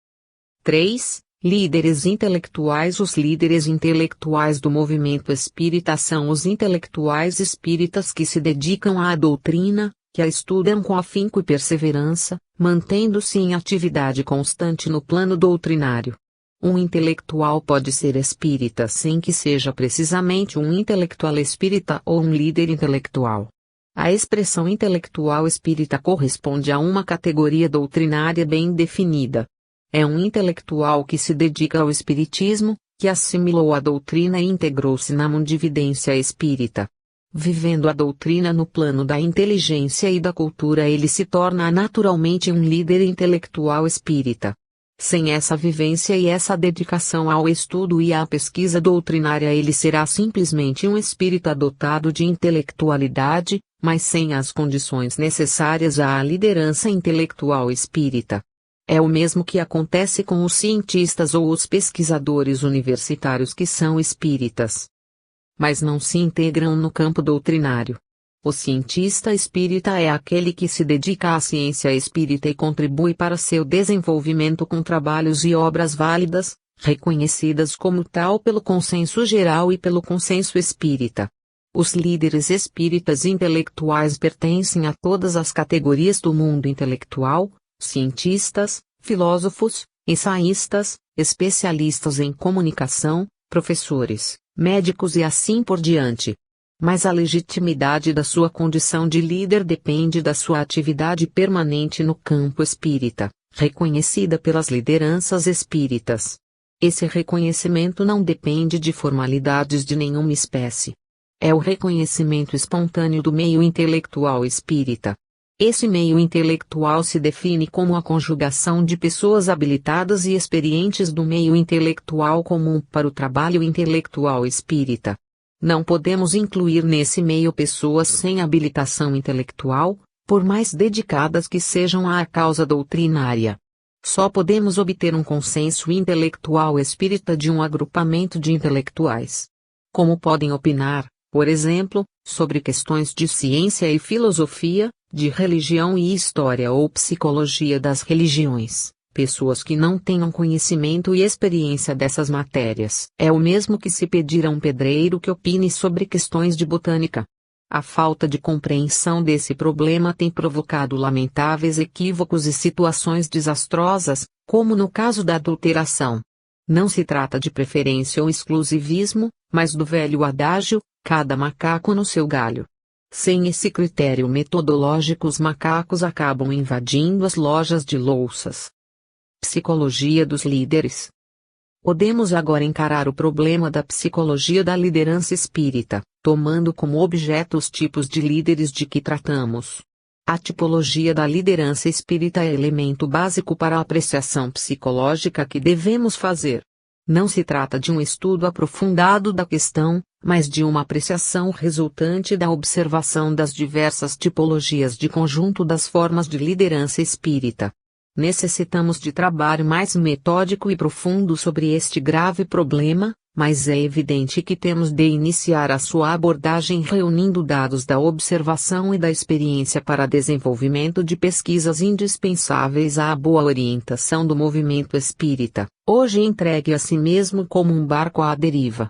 3. Líderes intelectuais. Os líderes intelectuais do movimento espírita são os intelectuais espíritas que se dedicam à doutrina, que a estudam com afinco e perseverança, mantendo-se em atividade constante no plano doutrinário. Um intelectual pode ser espírita sem que seja precisamente um intelectual espírita ou um líder intelectual. A expressão intelectual espírita corresponde a uma categoria doutrinária bem definida. É um intelectual que se dedica ao espiritismo, que assimilou a doutrina e integrou-se na mundividência espírita. Vivendo a doutrina no plano da inteligência e da cultura, ele se torna naturalmente um líder intelectual espírita. Sem essa vivência e essa dedicação ao estudo e à pesquisa doutrinária, ele será simplesmente um espírita dotado de intelectualidade, mas sem as condições necessárias à liderança intelectual espírita. É o mesmo que acontece com os cientistas ou os pesquisadores universitários que são espíritas, mas não se integram no campo doutrinário. O cientista espírita é aquele que se dedica à ciência espírita e contribui para seu desenvolvimento com trabalhos e obras válidas, reconhecidas como tal pelo consenso geral e pelo consenso espírita. Os líderes espíritas intelectuais pertencem a todas as categorias do mundo intelectual: cientistas, filósofos, ensaístas, especialistas em comunicação, professores, médicos e assim por diante. Mas a legitimidade da sua condição de líder depende da sua atividade permanente no campo espírita, reconhecida pelas lideranças espíritas. Esse reconhecimento não depende de formalidades de nenhuma espécie. É o reconhecimento espontâneo do meio intelectual espírita. Esse meio intelectual se define como a conjugação de pessoas habilitadas e experientes do meio intelectual comum para o trabalho intelectual espírita. Não podemos incluir nesse meio pessoas sem habilitação intelectual, por mais dedicadas que sejam à causa doutrinária. Só podemos obter um consenso intelectual espírita de um agrupamento de intelectuais. Como podem opinar, por exemplo, sobre questões de ciência e filosofia, de religião e história ou psicologia das religiões, pessoas que não tenham conhecimento e experiência dessas matérias? É o mesmo que se pedir a um pedreiro que opine sobre questões de botânica. A falta de compreensão desse problema tem provocado lamentáveis equívocos e situações desastrosas, como no caso da adulteração. Não se trata de preferência ou exclusivismo, mas do velho adágio: cada macaco no seu galho. Sem esse critério metodológico, os macacos acabam invadindo as lojas de louças. Psicologia dos líderes. Podemos agora encarar o problema da psicologia da liderança espírita, tomando como objeto os tipos de líderes de que tratamos. A tipologia da liderança espírita é elemento básico para a apreciação psicológica que devemos fazer. Não se trata de um estudo aprofundado da questão, mas de uma apreciação resultante da observação das diversas tipologias de conjunto das formas de liderança espírita. Necessitamos de trabalho mais metódico e profundo sobre este grave problema, mas é evidente que temos de iniciar a sua abordagem reunindo dados da observação e da experiência para desenvolvimento de pesquisas indispensáveis à boa orientação do movimento espírita, hoje entregue a si mesmo como um barco à deriva.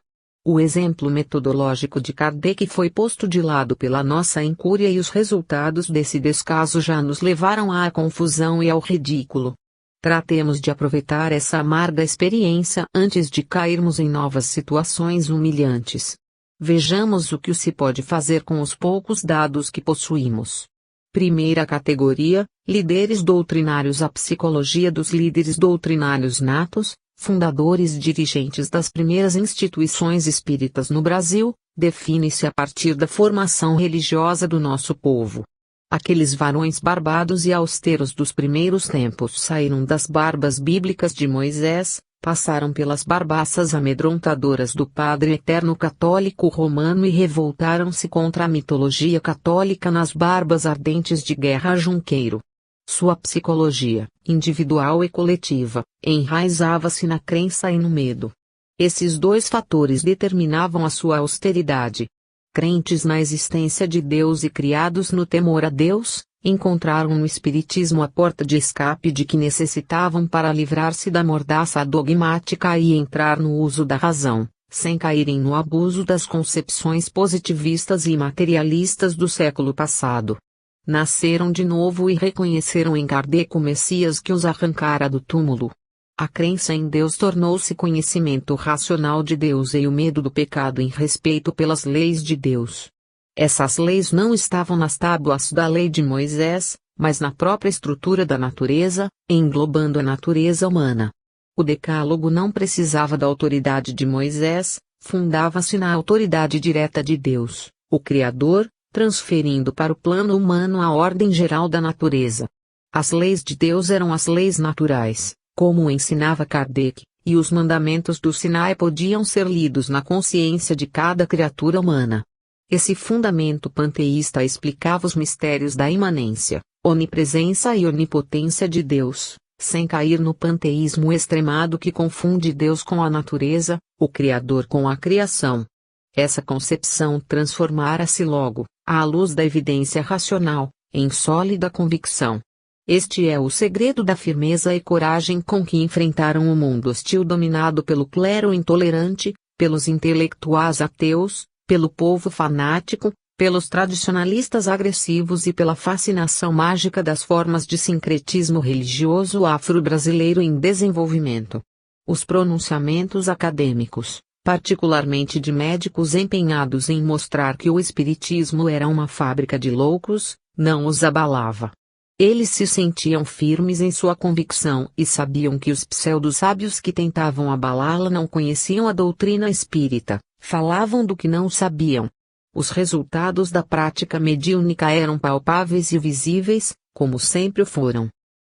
O exemplo metodológico de Kardec foi posto de lado pela nossa incúria e os resultados desse descaso já nos levaram à confusão e ao ridículo. Tratemos de aproveitar essa amarga experiência antes de cairmos em novas situações humilhantes. Vejamos o que se pode fazer com os poucos dados que possuímos. Primeira categoria: líderes doutrinários. A psicologia dos líderes doutrinários natos, fundadores e dirigentes das primeiras instituições espíritas no Brasil, define-se a partir da formação religiosa do nosso povo. Aqueles varões barbados e austeros dos primeiros tempos saíram das barbas bíblicas de Moisés, passaram pelas barbaças amedrontadoras do Padre Eterno Católico Romano e revoltaram-se contra a mitologia católica nas barbas ardentes de Guerra Junqueiro. Sua psicologia, individual e coletiva, enraizava-se na crença e no medo. Esses dois fatores determinavam a sua austeridade. Crentes na existência de Deus e criados no temor a Deus, encontraram no Espiritismo a porta de escape de que necessitavam para livrar-se da mordaça dogmática e entrar no uso da razão, sem caírem no abuso das concepções positivistas e materialistas do século passado. Nasceram de novo e reconheceram em Kardec o Messias que os arrancara do túmulo. A crença em Deus tornou-se conhecimento racional de Deus e o medo do pecado em respeito pelas leis de Deus. Essas leis não estavam nas tábuas da lei de Moisés, mas na própria estrutura da natureza, englobando a natureza humana. O Decálogo não precisava da autoridade de Moisés, fundava-se na autoridade direta de Deus. o Criador, transferindo para o plano humano a ordem geral da natureza. As leis de Deus eram as leis naturais, como ensinava Kardec, e os mandamentos do Sinai podiam ser lidos na consciência de cada criatura humana. Esse fundamento panteísta explicava os mistérios da imanência, onipresença e onipotência de Deus, sem cair no panteísmo extremado que confunde Deus com a natureza, o Criador com a criação. Essa concepção transformara-se logo, à luz da evidência racional, em sólida convicção. Este é o segredo da firmeza e coragem com que enfrentaram o mundo hostil dominado pelo clero intolerante, pelos intelectuais ateus, pelo povo fanático, pelos tradicionalistas agressivos e pela fascinação mágica das formas de sincretismo religioso afro-brasileiro em desenvolvimento. Os pronunciamentos acadêmicos, particularmente de médicos empenhados em mostrar que o espiritismo era uma fábrica de loucos, não os abalava. Eles se sentiam firmes em sua convicção e sabiam que os pseudo-sábios que tentavam abalá-la não conheciam a doutrina espírita, falavam do que não sabiam. Os resultados da prática mediúnica eram palpáveis e visíveis, como sempre foram.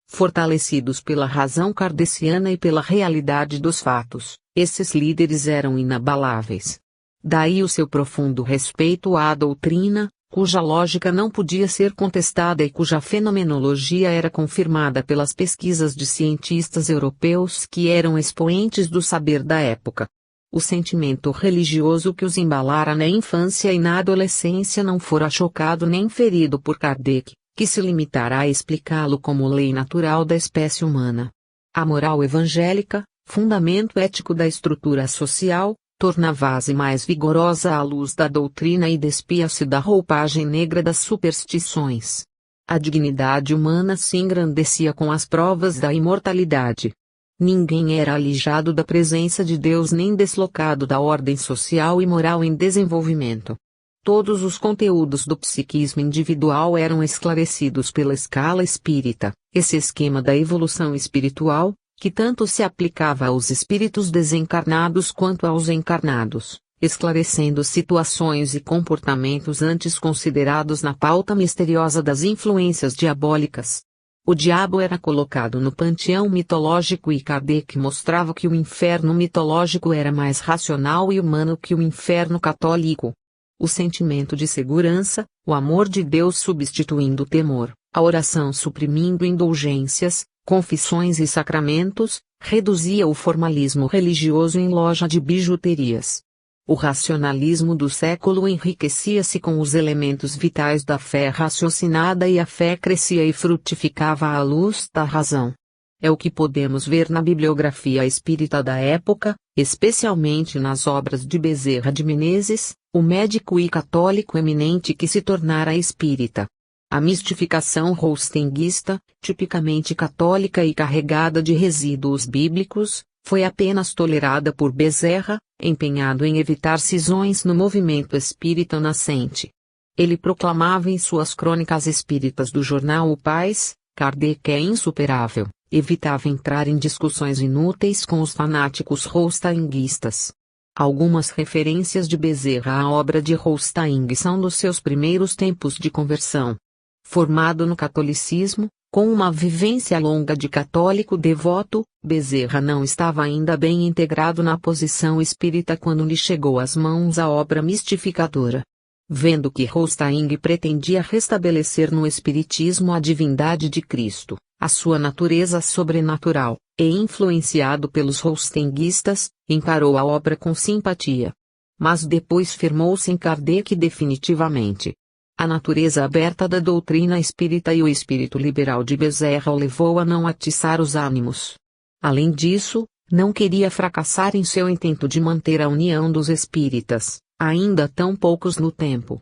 Fortalecidos pela razão kardeciana e pela realidade dos fatos, esses líderes eram inabaláveis. Daí o seu profundo respeito à doutrina, cuja lógica não podia ser contestada e cuja fenomenologia era confirmada pelas pesquisas de cientistas europeus que eram expoentes do saber da época. O sentimento religioso que os embalara na infância e na adolescência não fora chocado nem ferido por Kardec, que se limitara a explicá-lo como lei natural da espécie humana. A moral evangélica, fundamento ético da estrutura social, tornava-se mais vigorosa à luz da doutrina e despia-se da roupagem negra das superstições. A dignidade humana se engrandecia com as provas da imortalidade. Ninguém era alijado da presença de Deus nem deslocado da ordem social e moral em desenvolvimento. Todos os conteúdos do psiquismo individual eram esclarecidos pela escala espírita, esse esquema da evolução espiritual, que tanto se aplicava aos espíritos desencarnados quanto aos encarnados, esclarecendo situações e comportamentos antes considerados na pauta misteriosa das influências diabólicas. O diabo era colocado no panteão mitológico e Kardec mostrava que o inferno mitológico era mais racional e humano que o inferno católico. O sentimento de segurança, o amor de Deus substituindo o temor, a oração suprimindo indulgências, confissões e sacramentos, reduzia o formalismo religioso em loja de bijuterias. O racionalismo do século enriquecia-se com os elementos vitais da fé raciocinada e a fé crescia e frutificava à luz da razão. É o que podemos ver na bibliografia espírita da época, especialmente nas obras de Bezerra de Menezes, o médico e católico eminente que se tornara espírita. A mistificação rostenguista, tipicamente católica e carregada de resíduos bíblicos, foi apenas tolerada por Bezerra, empenhado em evitar cisões no movimento espírita nascente. Ele proclamava em suas crônicas espíritas do jornal O Paz, Kardec é insuperável, evitava entrar em discussões inúteis com os fanáticos rostainguistas. Algumas referências de Bezerra à obra de Rostaing são dos seus primeiros tempos de conversão. Formado no catolicismo, com uma vivência longa de católico devoto, Bezerra não estava ainda bem integrado na posição espírita quando lhe chegou às mãos a obra mistificadora. Vendo que Rostaing pretendia restabelecer no espiritismo a divindade de Cristo, a sua natureza sobrenatural, e influenciado pelos rostenguistas, encarou a obra com simpatia. Mas depois firmou-se em Kardec definitivamente. A natureza aberta da doutrina espírita e o espírito liberal de Bezerra o levou a não atiçar os ânimos. Além disso, não queria fracassar em seu intento de manter a união dos espíritas, ainda tão poucos no tempo.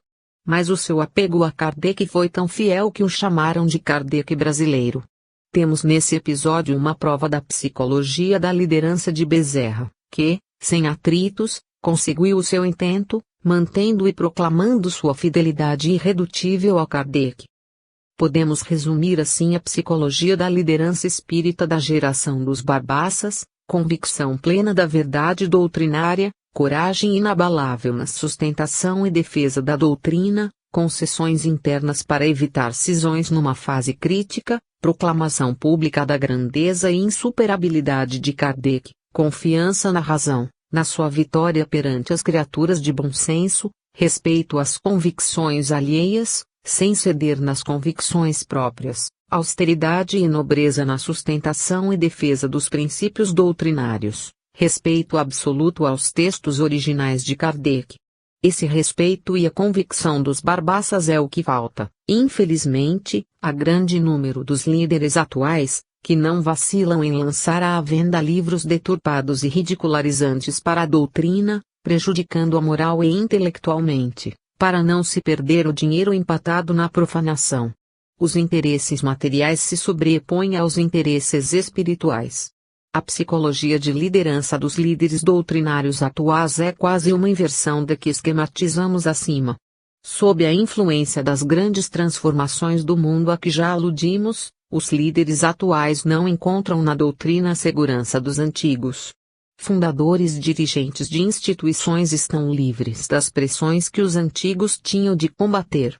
Mas o seu apego a Kardec foi tão fiel que o chamaram de Kardec brasileiro. Temos nesse episódio uma prova da psicologia da liderança de Bezerra, que, sem atritos, conseguiu o seu intento, mantendo e proclamando sua fidelidade irredutível a Kardec. Podemos resumir assim a psicologia da liderança espírita da geração dos Barbaças: convicção plena da verdade doutrinária, coragem inabalável na sustentação e defesa da doutrina, concessões internas para evitar cisões numa fase crítica, proclamação pública da grandeza e insuperabilidade de Kardec, confiança na razão, na sua vitória perante as criaturas de bom senso, respeito às convicções alheias, sem ceder nas convicções próprias, austeridade e nobreza na sustentação e defesa dos princípios doutrinários, respeito absoluto aos textos originais de Kardec. Esse respeito e a convicção dos Barbaças é o que falta, infelizmente, a grande número dos líderes atuais, que não vacilam em lançar à venda livros deturpados e ridicularizantes para a doutrina, prejudicando a moral e intelectualmente, para não se perder o dinheiro empatado na profanação. Os interesses materiais se sobrepõem aos interesses espirituais. A psicologia de liderança dos líderes doutrinários atuais é quase uma inversão da que esquematizamos acima. Sob a influência das grandes transformações do mundo a que já aludimos, os líderes atuais não encontram na doutrina a segurança dos antigos. Fundadores e dirigentes de instituições estão livres das pressões que os antigos tinham de combater.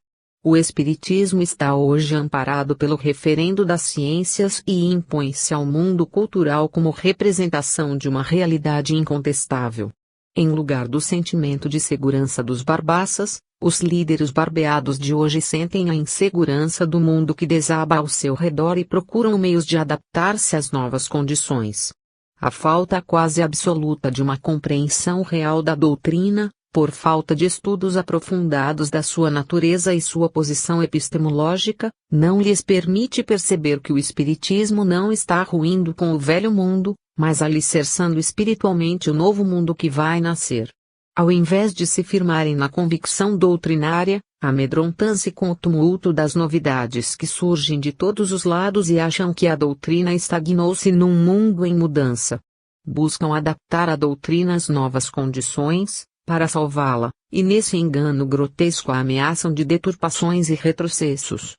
O Espiritismo está hoje amparado pelo referendo das ciências e impõe-se ao mundo cultural como representação de uma realidade incontestável. Em lugar do sentimento de segurança dos Barbaças, os líderes barbeados de hoje sentem a insegurança do mundo que desaba ao seu redor e procuram meios de adaptar-se às novas condições. A falta quase absoluta de uma compreensão real da doutrina, por falta de estudos aprofundados da sua natureza e sua posição epistemológica, não lhes permite perceber que o Espiritismo não está ruindo com o velho mundo, mas alicerçando espiritualmente o novo mundo que vai nascer. Ao invés de se firmarem na convicção doutrinária, amedrontam-se com o tumulto das novidades que surgem de todos os lados e acham que a doutrina estagnou-se num mundo em mudança. Buscam adaptar a doutrina às novas condições, para salvá-la, e nesse engano grotesco a ameaçam de deturpações e retrocessos.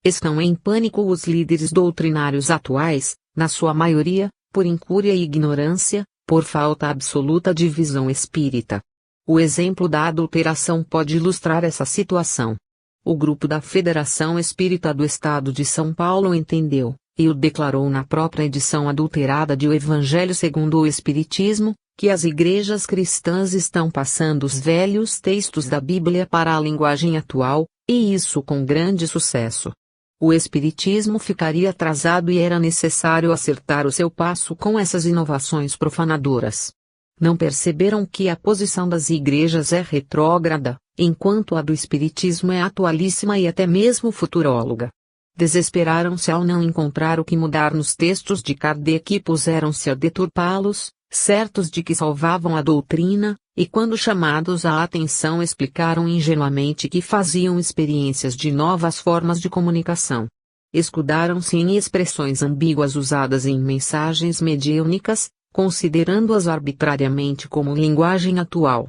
Estão em pânico os líderes doutrinários atuais, na sua maioria, por incúria e ignorância, por falta absoluta de visão espírita. O exemplo da adulteração pode ilustrar essa situação. O grupo da Federação Espírita do Estado de São Paulo entendeu, e o declarou na própria edição adulterada de O Evangelho segundo o Espiritismo, que as igrejas cristãs estão passando os velhos textos da Bíblia para a linguagem atual, e isso com grande sucesso. O Espiritismo ficaria atrasado e era necessário acertar o seu passo com essas inovações profanadoras. Não perceberam que a posição das igrejas é retrógrada, enquanto a do Espiritismo é atualíssima e até mesmo futuróloga. Desesperaram-se ao não encontrar o que mudar nos textos de Kardec e puseram-se a deturpá-los, certos de que salvavam a doutrina, e quando chamados à atenção explicaram ingenuamente que faziam experiências de novas formas de comunicação. Escudaram-se em expressões ambíguas usadas em mensagens mediúnicas, considerando-as arbitrariamente como linguagem atual.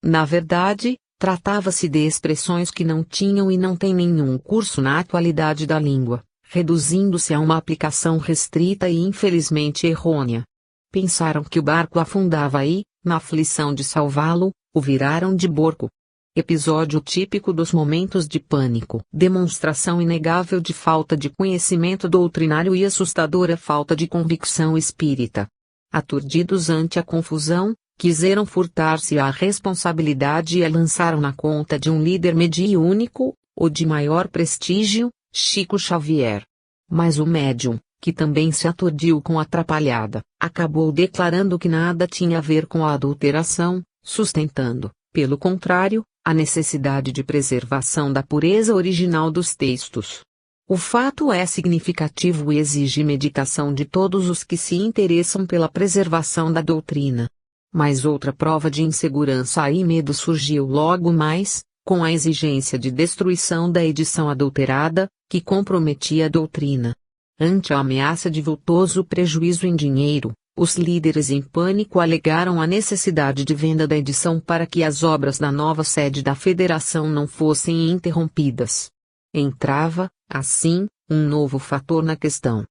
Na verdade, tratava-se de expressões que não tinham e não têm nenhum curso na atualidade da língua, reduzindo-se a uma aplicação restrita e infelizmente errônea. Pensaram que o barco afundava e, na aflição de salvá-lo, o viraram de borco. Episódio típico dos momentos de pânico. Demonstração inegável de falta de conhecimento doutrinário e assustadora falta de convicção espírita. Aturdidos ante a confusão, quiseram furtar-se à responsabilidade e a lançaram na conta de um líder mediúnico, ou de maior prestígio, Chico Xavier. Mas o médium, que também se aturdiu com a atrapalhada, acabou declarando que nada tinha a ver com a adulteração, sustentando, pelo contrário, a necessidade de preservação da pureza original dos textos. O fato é significativo e exige meditação de todos os que se interessam pela preservação da doutrina. Mas outra prova de insegurança e medo surgiu logo mais, com a exigência de destruição da edição adulterada, que comprometia a doutrina. Ante a ameaça de vultoso prejuízo em dinheiro, os líderes em pânico alegaram a necessidade de venda da edição para que as obras da nova sede da Federação não fossem interrompidas. Entrava, assim, um novo fator na questão.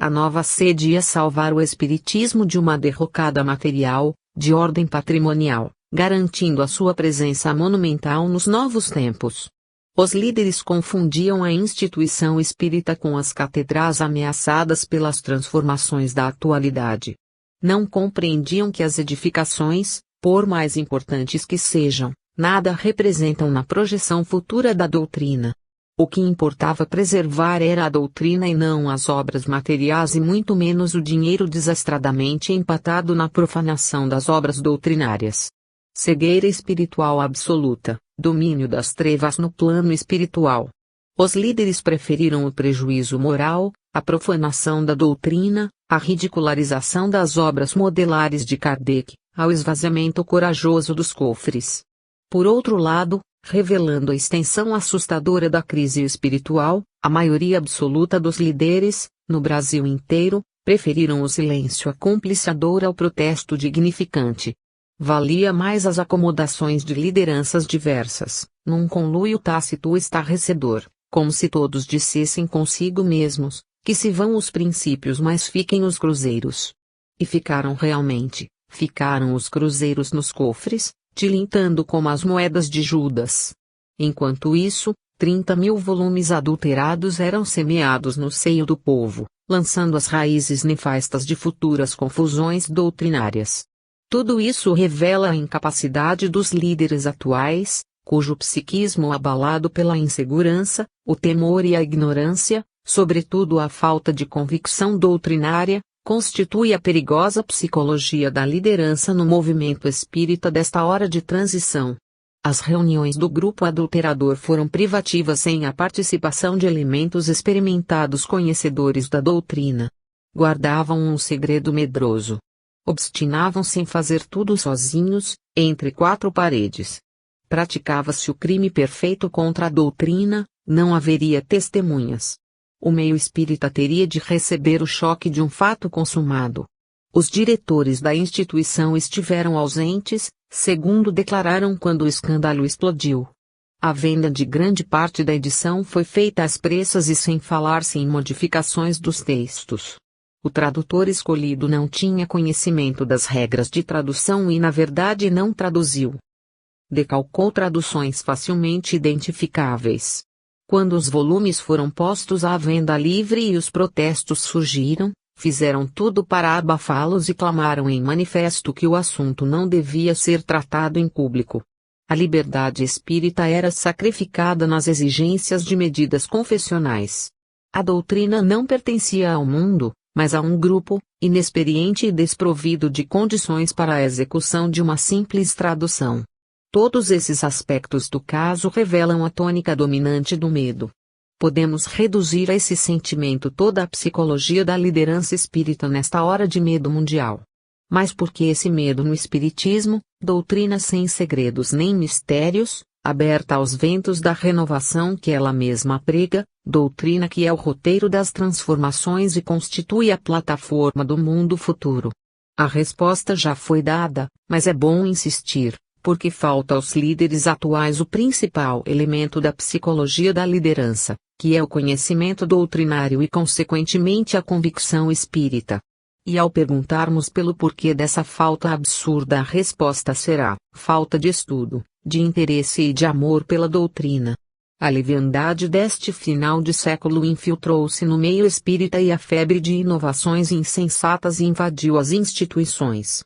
A nova sede ia salvar o Espiritismo de uma derrocada material, de ordem patrimonial, garantindo a sua presença monumental nos novos tempos. Os líderes confundiam a instituição espírita com as catedrais ameaçadas pelas transformações da atualidade. Não compreendiam que as edificações, por mais importantes que sejam, nada representam na projeção futura da doutrina. O que importava preservar era a doutrina e não as obras materiais e muito menos o dinheiro desastradamente empatado na profanação das obras doutrinárias. Cegueira espiritual absoluta, domínio das trevas no plano espiritual. Os líderes preferiram o prejuízo moral, a profanação da doutrina, a ridicularização das obras modelares de Kardec, ao esvaziamento corajoso dos cofres. Por outro lado, revelando a extensão assustadora da crise espiritual, a maioria absoluta dos líderes, no Brasil inteiro, preferiram o silêncio acompliciador ao protesto dignificante. Valia mais as acomodações de lideranças diversas, num conluio tácito estarrecedor, como se todos dissessem consigo mesmos, que se vão os princípios mas fiquem os cruzeiros. E ficaram realmente, ficaram os cruzeiros nos cofres, tilintando como as moedas de Judas. Enquanto isso, 30.000 volumes adulterados eram semeados no seio do povo, lançando as raízes nefastas de futuras confusões doutrinárias. Tudo isso revela a incapacidade dos líderes atuais, cujo psiquismo abalado pela insegurança, o temor e a ignorância, sobretudo a falta de convicção doutrinária, constitui a perigosa psicologia da liderança no movimento espírita desta hora de transição. As reuniões do grupo adulterador foram privativas sem a participação de elementos experimentados conhecedores da doutrina. Guardavam um segredo medroso. Obstinavam-se em fazer tudo sozinhos, entre quatro paredes. Praticava-se o crime perfeito contra a doutrina, não haveria testemunhas. O meio espírita teria de receber o choque de um fato consumado. Os diretores da instituição estiveram ausentes, segundo declararam quando o escândalo explodiu. A venda de grande parte da edição foi feita às pressas e sem falar-se em modificações dos textos. O tradutor escolhido não tinha conhecimento das regras de tradução e na verdade não traduziu. Decalcou traduções facilmente identificáveis. Quando os volumes foram postos à venda livre e os protestos surgiram, fizeram tudo para abafá-los e clamaram em manifesto que o assunto não devia ser tratado em público. A liberdade espírita era sacrificada nas exigências de medidas confessionais. A doutrina não pertencia ao mundo, mas a um grupo, inexperiente e desprovido de condições para a execução de uma simples tradução. Todos esses aspectos do caso revelam a tônica dominante do medo. Podemos reduzir a esse sentimento toda a psicologia da liderança espírita nesta hora de medo mundial. Mas por que esse medo no espiritismo, doutrina sem segredos nem mistérios, aberta aos ventos da renovação que ela mesma prega, doutrina que é o roteiro das transformações e constitui a plataforma do mundo futuro? A resposta já foi dada, mas é bom insistir, porque falta aos líderes atuais o principal elemento da psicologia da liderança, que é o conhecimento doutrinário e consequentemente a convicção espírita. E ao perguntarmos pelo porquê dessa falta absurda, a resposta será: falta de estudo, de interesse e de amor pela doutrina. A leviandade deste final de século infiltrou-se no meio espírita e a febre de inovações insensatas invadiu as instituições.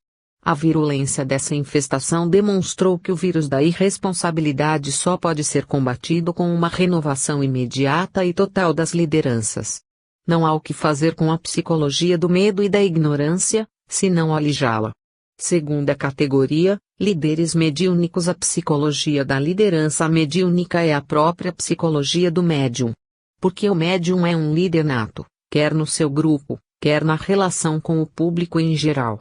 A virulência dessa infestação demonstrou que o vírus da irresponsabilidade só pode ser combatido com uma renovação imediata e total das lideranças. Não há o que fazer com a psicologia do medo e da ignorância, senão alijá-la. Segunda categoria, líderes mediúnicos. A psicologia da liderança mediúnica é a própria psicologia do médium. Porque o médium é um líder nato, quer no seu grupo, quer na relação com o público em geral.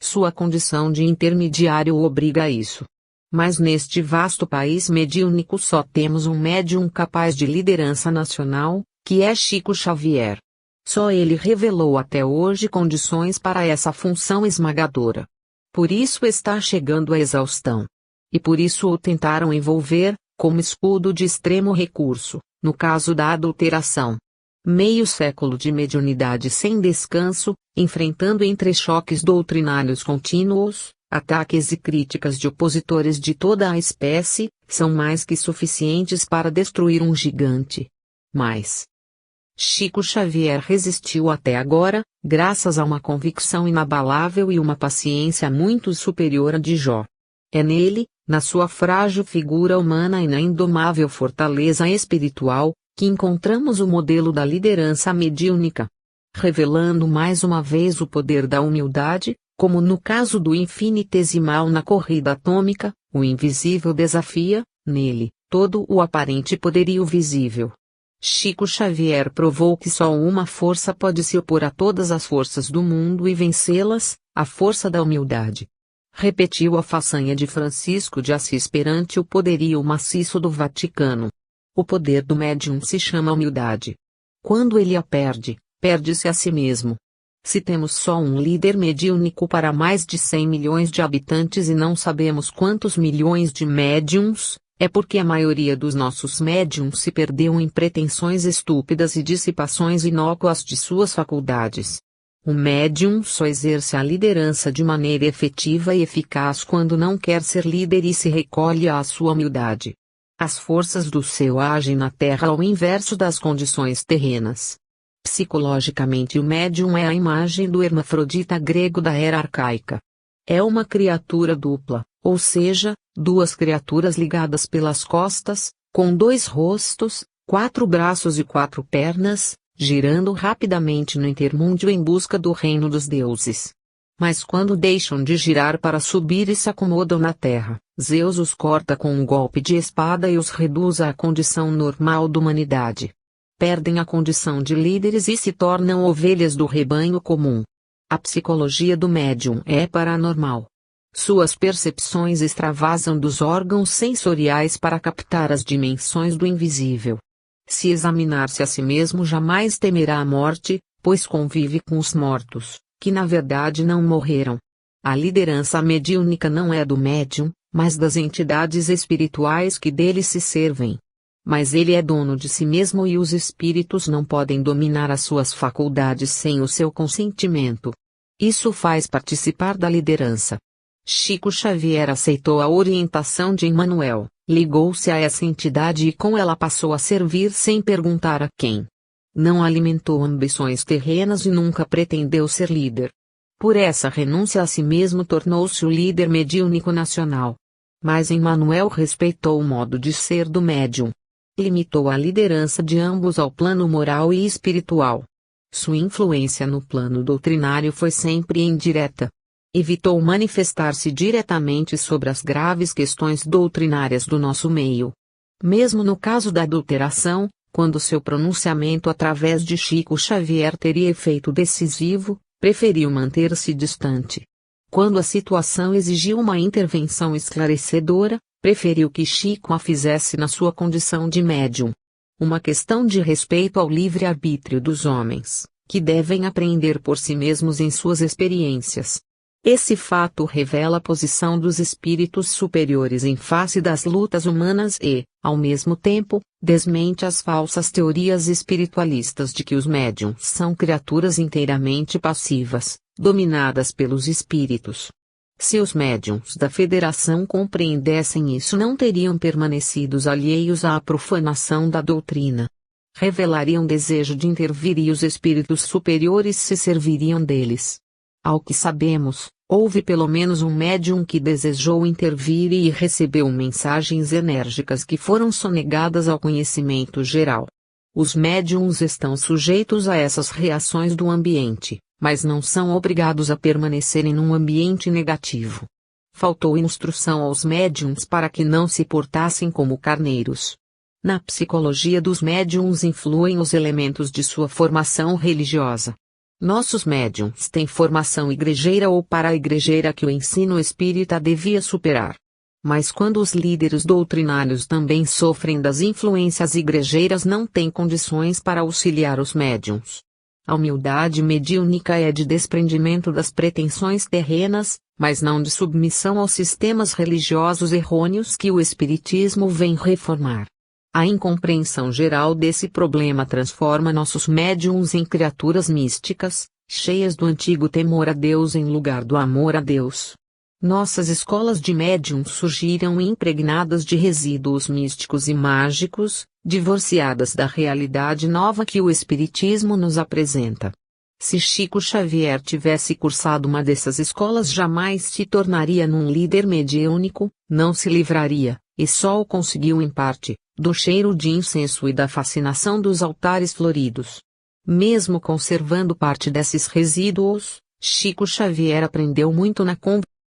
Sua condição de intermediário o obriga a isso. Mas neste vasto país mediúnico só temos um médium capaz de liderança nacional, que é Chico Xavier. Só ele revelou até hoje condições para essa função esmagadora. Por isso está chegando à exaustão. E por isso o tentaram envolver, como escudo de extremo recurso, no caso da adulteração. Meio século de mediunidade sem descanso, enfrentando entrechoques doutrinários contínuos, Ataques e críticas de opositores de toda a espécie são mais que suficientes para destruir um gigante. Mas Chico Xavier resistiu até agora, graças a uma convicção inabalável e uma paciência muito superior à de Jó. É nele, na sua frágil figura humana e na indomável fortaleza espiritual, que encontramos o modelo da liderança mediúnica. Revelando mais uma vez o poder da humildade, como no caso do infinitesimal na corrida atômica, o invisível desafia, nele, todo o aparente poderio visível. Chico Xavier provou que só uma força pode se opor a todas as forças do mundo e vencê-las, a força da humildade. Repetiu a façanha de Francisco de Assis perante o poderio maciço do Vaticano. O poder do médium se chama humildade. Quando ele a perde, perde-se a si mesmo. Se temos só um líder mediúnico para mais de 100 milhões de habitantes e não sabemos quantos milhões de médiums, é porque a maioria dos nossos médiums se perdeu em pretensões estúpidas e dissipações inócuas de suas faculdades. O médium só exerce a liderança de maneira efetiva e eficaz quando não quer ser líder e se recolhe à sua humildade. As forças do céu agem na Terra ao inverso das condições terrenas. Psicologicamente, o médium é a imagem do hermafrodita grego da era arcaica. É uma criatura dupla, ou seja, duas criaturas ligadas pelas costas, com 2 rostos, 4 braços e 4 pernas, girando rapidamente no intermúndio em busca do reino dos deuses. Mas quando deixam de girar para subir e se acomodam na terra, Zeus os corta com um golpe de espada e os reduz à condição normal da humanidade. Perdem a condição de líderes e se tornam ovelhas do rebanho comum. A psicologia do médium é paranormal. Suas percepções extravasam dos órgãos sensoriais para captar as dimensões do invisível. Se examinar-se a si mesmo, jamais temerá a morte, pois convive com os mortos, que na verdade não morreram. A liderança mediúnica não é do médium, mas das entidades espirituais que dele se servem. Mas ele é dono de si mesmo e os espíritos não podem dominar as suas faculdades sem o seu consentimento. Isso faz participar da liderança. Chico Xavier aceitou a orientação de Emmanuel, ligou-se a essa entidade e com ela passou a servir sem perguntar a quem. Não alimentou ambições terrenas e nunca pretendeu ser líder. Por essa renúncia a si mesmo tornou-se o líder mediúnico nacional. Mas Emmanuel respeitou o modo de ser do médium. Limitou a liderança de ambos ao plano moral e espiritual. Sua influência no plano doutrinário foi sempre indireta. Evitou manifestar-se diretamente sobre as graves questões doutrinárias do nosso meio. Mesmo no caso da adulteração, quando seu pronunciamento através de Chico Xavier teria efeito decisivo, preferiu manter-se distante. Quando a situação exigiu uma intervenção esclarecedora, preferiu que Chico a fizesse na sua condição de médium. Uma questão de respeito ao livre-arbítrio dos homens, que devem aprender por si mesmos em suas experiências. Esse fato revela a posição dos espíritos superiores em face das lutas humanas e, ao mesmo tempo, desmente as falsas teorias espiritualistas de que os médiums são criaturas inteiramente passivas, dominadas pelos espíritos. Se os médiums da Federação compreendessem isso, não teriam permanecido alheios à profanação da doutrina. Revelariam desejo de intervir e os espíritos superiores se serviriam deles. Ao que sabemos, houve pelo menos um médium que desejou intervir e recebeu mensagens enérgicas que foram sonegadas ao conhecimento geral. Os médiums estão sujeitos a essas reações do ambiente, mas não são obrigados a permanecerem num ambiente negativo. Faltou instrução aos médiums para que não se portassem como carneiros. Na psicologia dos médiums influem os elementos de sua formação religiosa. Nossos médiums têm formação igrejeira ou para-igrejeira que o ensino espírita devia superar. Mas quando os líderes doutrinários também sofrem das influências igrejeiras, não têm condições para auxiliar os médiums. A humildade mediúnica é de desprendimento das pretensões terrenas, mas não de submissão aos sistemas religiosos errôneos que o Espiritismo vem reformar. A incompreensão geral desse problema transforma nossos médiums em criaturas místicas, cheias do antigo temor a Deus em lugar do amor a Deus. Nossas escolas de médiums surgiram impregnadas de resíduos místicos e mágicos, divorciadas da realidade nova que o Espiritismo nos apresenta. Se Chico Xavier tivesse cursado uma dessas escolas, jamais se tornaria num líder mediúnico, não se livraria, e só o conseguiu em parte, do cheiro de incenso e da fascinação dos altares floridos. Mesmo conservando parte desses resíduos, Chico Xavier aprendeu muito na conversa